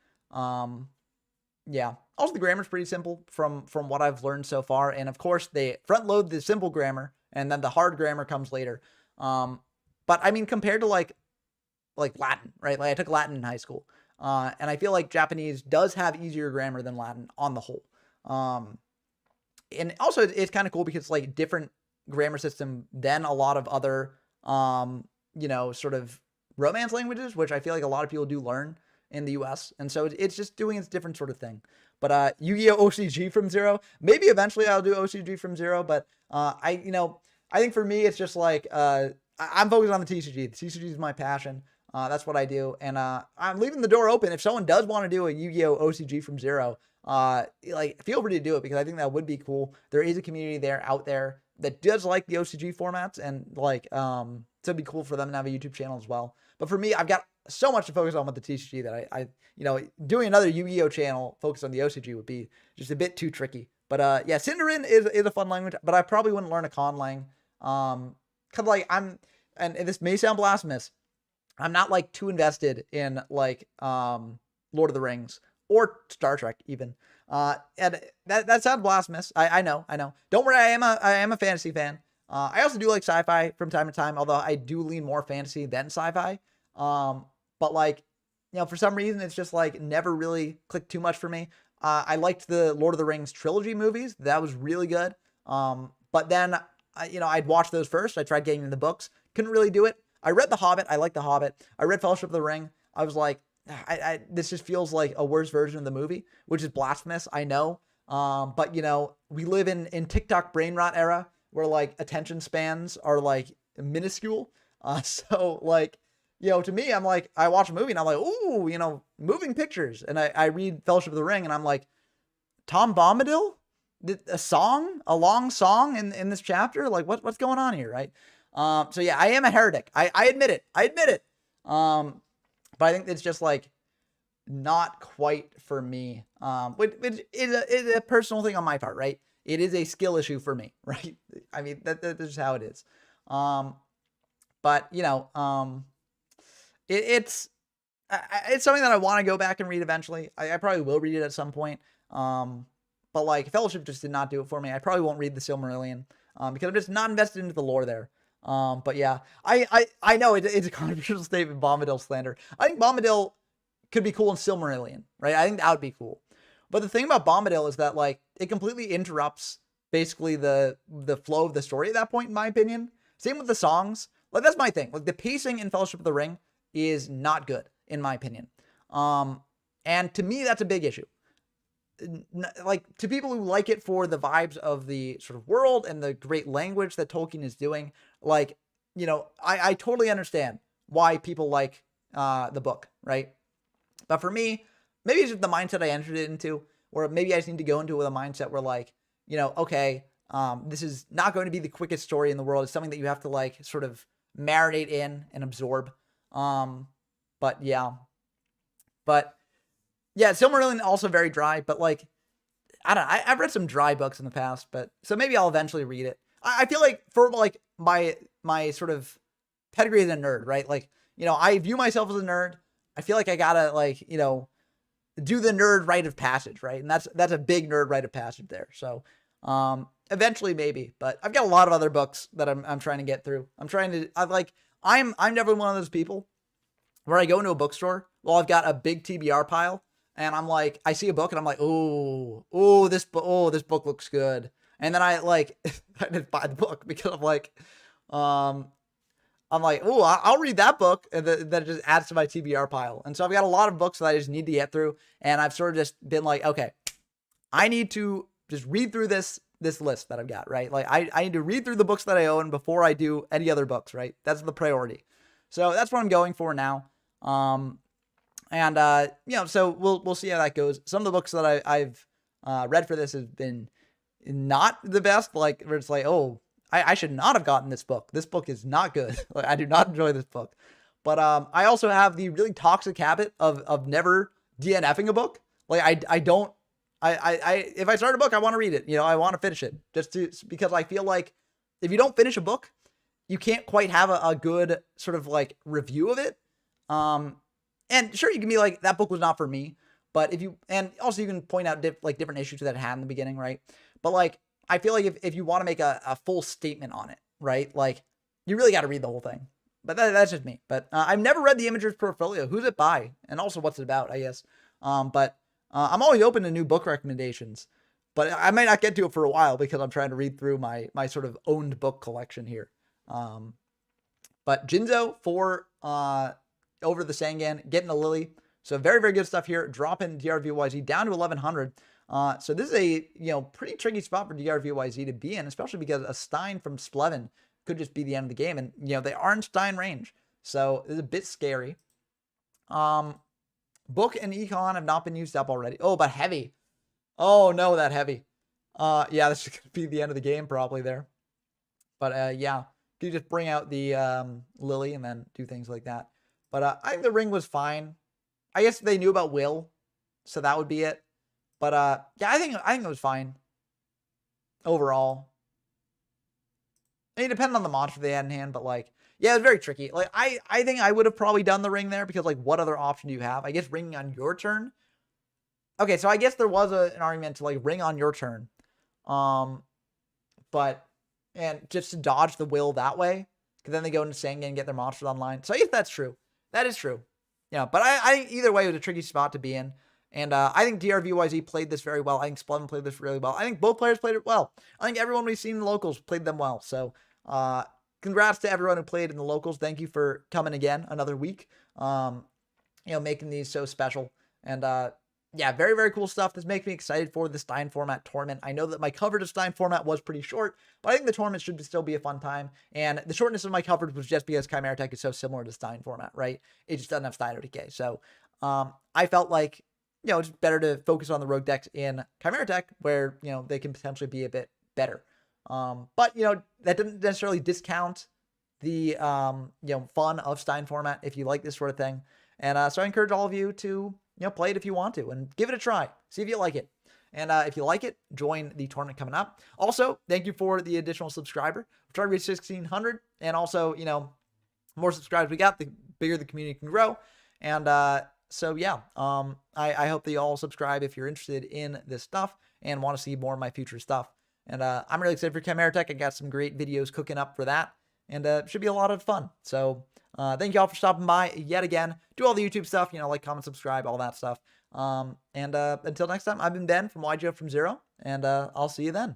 Yeah. Also, the grammar's pretty simple from what I've learned so far. And of course, they front load the simple grammar and then the hard grammar comes later. But I mean, compared to like Latin, right? Like I took Latin in high school. And I feel like Japanese does have easier grammar than Latin on the whole. And also it's kind of cool because it's like different grammar system than a lot of other, you know, sort of romance languages, which I feel like a lot of people do learn in the US. And so it's just doing its different sort of thing. But Yu-Gi-Oh! OCG from 0, maybe eventually I'll do OCG from 0. But I think for me, it's just like, I'm focused on the TCG. The TCG is my passion. That's what I do. And I'm leaving the door open. If someone does want to do a Yu-Gi-Oh! OCG from 0, like feel free to do it because I think that would be cool. There is a community out there that does like the OCG formats and like, so it'd be cool for them to have a YouTube channel as well. But for me, I've got so much to focus on with the TCG that I you know, doing another Yu-Gi-Oh! Channel focused on the OCG would be just a bit too tricky. But yeah, Sindarin is a fun language, but I probably wouldn't learn a conlang. Cause like and this may sound blasphemous, I'm not like too invested in like Lord of the Rings or Star Trek even. And that sounds blasphemous. I know. Don't worry, I am a fantasy fan. I also do like sci-fi from time to time, although I do lean more fantasy than sci-fi. But like, you know, for some reason it's just like never really clicked too much for me. I liked the Lord of the Rings trilogy movies. That was really good. But then, you know, I'd watched those first. I tried getting into the books. Couldn't really do it. I read The Hobbit. I like The Hobbit. I read Fellowship of the Ring. I was like, this just feels like a worse version of the movie, which is blasphemous. I know. But you know, we live in TikTok brain rot era where like attention spans are like minuscule. So like, you know, to me, I'm like, I watch a movie and I'm like, ooh, you know, moving pictures. And I read Fellowship of the Ring and I'm like, Tom Bombadil? A long song in this chapter? Like what's going on here, right? So yeah, I am a heretic. I admit it. But I think it's just like not quite for me. Which is a personal thing on my part, right? It is a skill issue for me, right? I mean, that's just how it is. But you know, it's something that I want to go back and read eventually. I probably will read it at some point. But like Fellowship just did not do it for me. I probably won't read the Silmarillion because I'm just not invested into the lore there. But yeah, I know it's a controversial statement, Bombadil slander. I think Bombadil could be cool in Silmarillion, right? I think that would be cool. But the thing about Bombadil is that like it completely interrupts basically the flow of the story at that point, in my opinion. Same with the songs. Like that's my thing. Like the pacing in Fellowship of the Ring is not good, in my opinion. And to me, that's a big issue. Like to people who like it for the vibes of the sort of world and the great language that Tolkien is doing, like, you know, I totally understand why people like the book, right? But for me, maybe it's just the mindset I entered it into, or maybe I just need to go into it with a mindset where like, you know, okay, this is not going to be the quickest story in the world. It's something that you have to like sort of marinate in and absorb. But yeah, but Yeah, Silmarillion also very dry, but like, I don't know. I've read some dry books in the past, but so maybe I'll eventually read it. I feel like for like my sort of pedigree as a nerd, right? Like, I view myself as a nerd. I feel like I gotta like, do the nerd rite of passage, right? And that's a big nerd rite of passage there. So, eventually maybe, but I've got a lot of other books that I'm trying to get through. I'm definitely one of those people where I go into a bookstore. Well, I've got a big TBR pile, and I'm like, I see a book, and I'm like, this book looks good, and then I like, I just buy the book because I'm like, I'll read that book, and that just adds to my TBR pile. And so I've got a lot of books that I just need to get through, and I've sort of just been like, okay, I need to just read through this list that I've got, right? Like I need to read through the books that I own before I do any other books, right? That's the priority. So that's what I'm going for now. So we'll see how that goes. Some of the books that I've read for this have been not the best, like where it's like, I should not have gotten this book. This book is not good. Like, I do not enjoy this book. But I also have the really toxic habit of never DNFing a book. Like if I start a book, I want to read it. I want to finish it because I feel like if you don't finish a book, you can't quite have a good sort of like review of it. And sure, you can be like, that book was not for me. But and also you can point out different issues that it had in the beginning, right? But like, I feel like if you want to make a full statement on it, right? Like, you really got to read the whole thing. But that's just me. But I've never read the Imager's portfolio. Who's it by? And also, what's it about, I guess. But I'm always open to new book recommendations. But I might not get to it for a while because I'm trying to read through my sort of owned book collection here. But Jinzo for Over the Sangan, getting a Lily. So very, very good stuff here. Dropping DRVYZ down to 1100. So this is a pretty tricky spot for DRVYZ to be in, especially because a Stein from Spleven could just be the end of the game. And they are in Stein range. So it's a bit scary. Book and Econ have not been used up already. Oh, but heavy. Oh no, that heavy. Yeah, this is gonna be the end of the game probably there. But yeah, you just bring out the Lily and then do things like that. But I think the ring was fine. I guess they knew about Will, so that would be it. But yeah, I think it was fine overall. I mean, depending on the monster they had in hand, but like, yeah, it was very tricky. Like, I think I would have probably done the ring there because like, what other option do you have? I guess ringing on your turn. Okay, so I guess there was an argument to like ring on your turn, but and just to dodge the Will that way, because then they go into Sangan and get their monsters online. So I guess that's true. That is true. Yeah, but I think either way it was a tricky spot to be in. And I think DRVYZ played this very well. I think Spleven played this really well. I think both players played it well. I think everyone we've seen in the locals played them well. So congrats to everyone who played in the locals. Thank you for coming again another week. Making these so special. And yeah, very, very cool stuff. This makes me excited for the Stein Format tournament. I know that my coverage of Stein Format was pretty short, but I think the tournament should still be a fun time. And the shortness of my coverage was just because Chimera Tech is so similar to Stein Format, right? It just doesn't have Stein OTK. So I felt like, it's better to focus on the rogue decks in Chimera Tech where, they can potentially be a bit better. But, that didn't necessarily discount the, fun of Stein Format if you like this sort of thing. And so I encourage all of you to, play it if you want to and give it a try. See if you like it. And if you like it, join the tournament coming up. Also, thank you for the additional subscriber. We're trying to reach 1,600. And also, more subscribers we got, the bigger the community can grow. And so, yeah, I hope that you all subscribe if you're interested in this stuff and want to see more of my future stuff. And I'm really excited for Chimera Tech. I got some great videos cooking up for that. And it should be a lot of fun. So thank you all for stopping by yet again. Do all the YouTube stuff, like, comment, subscribe, all that stuff. And until next time, I've been Ben from YGO from Zero. And I'll see you then.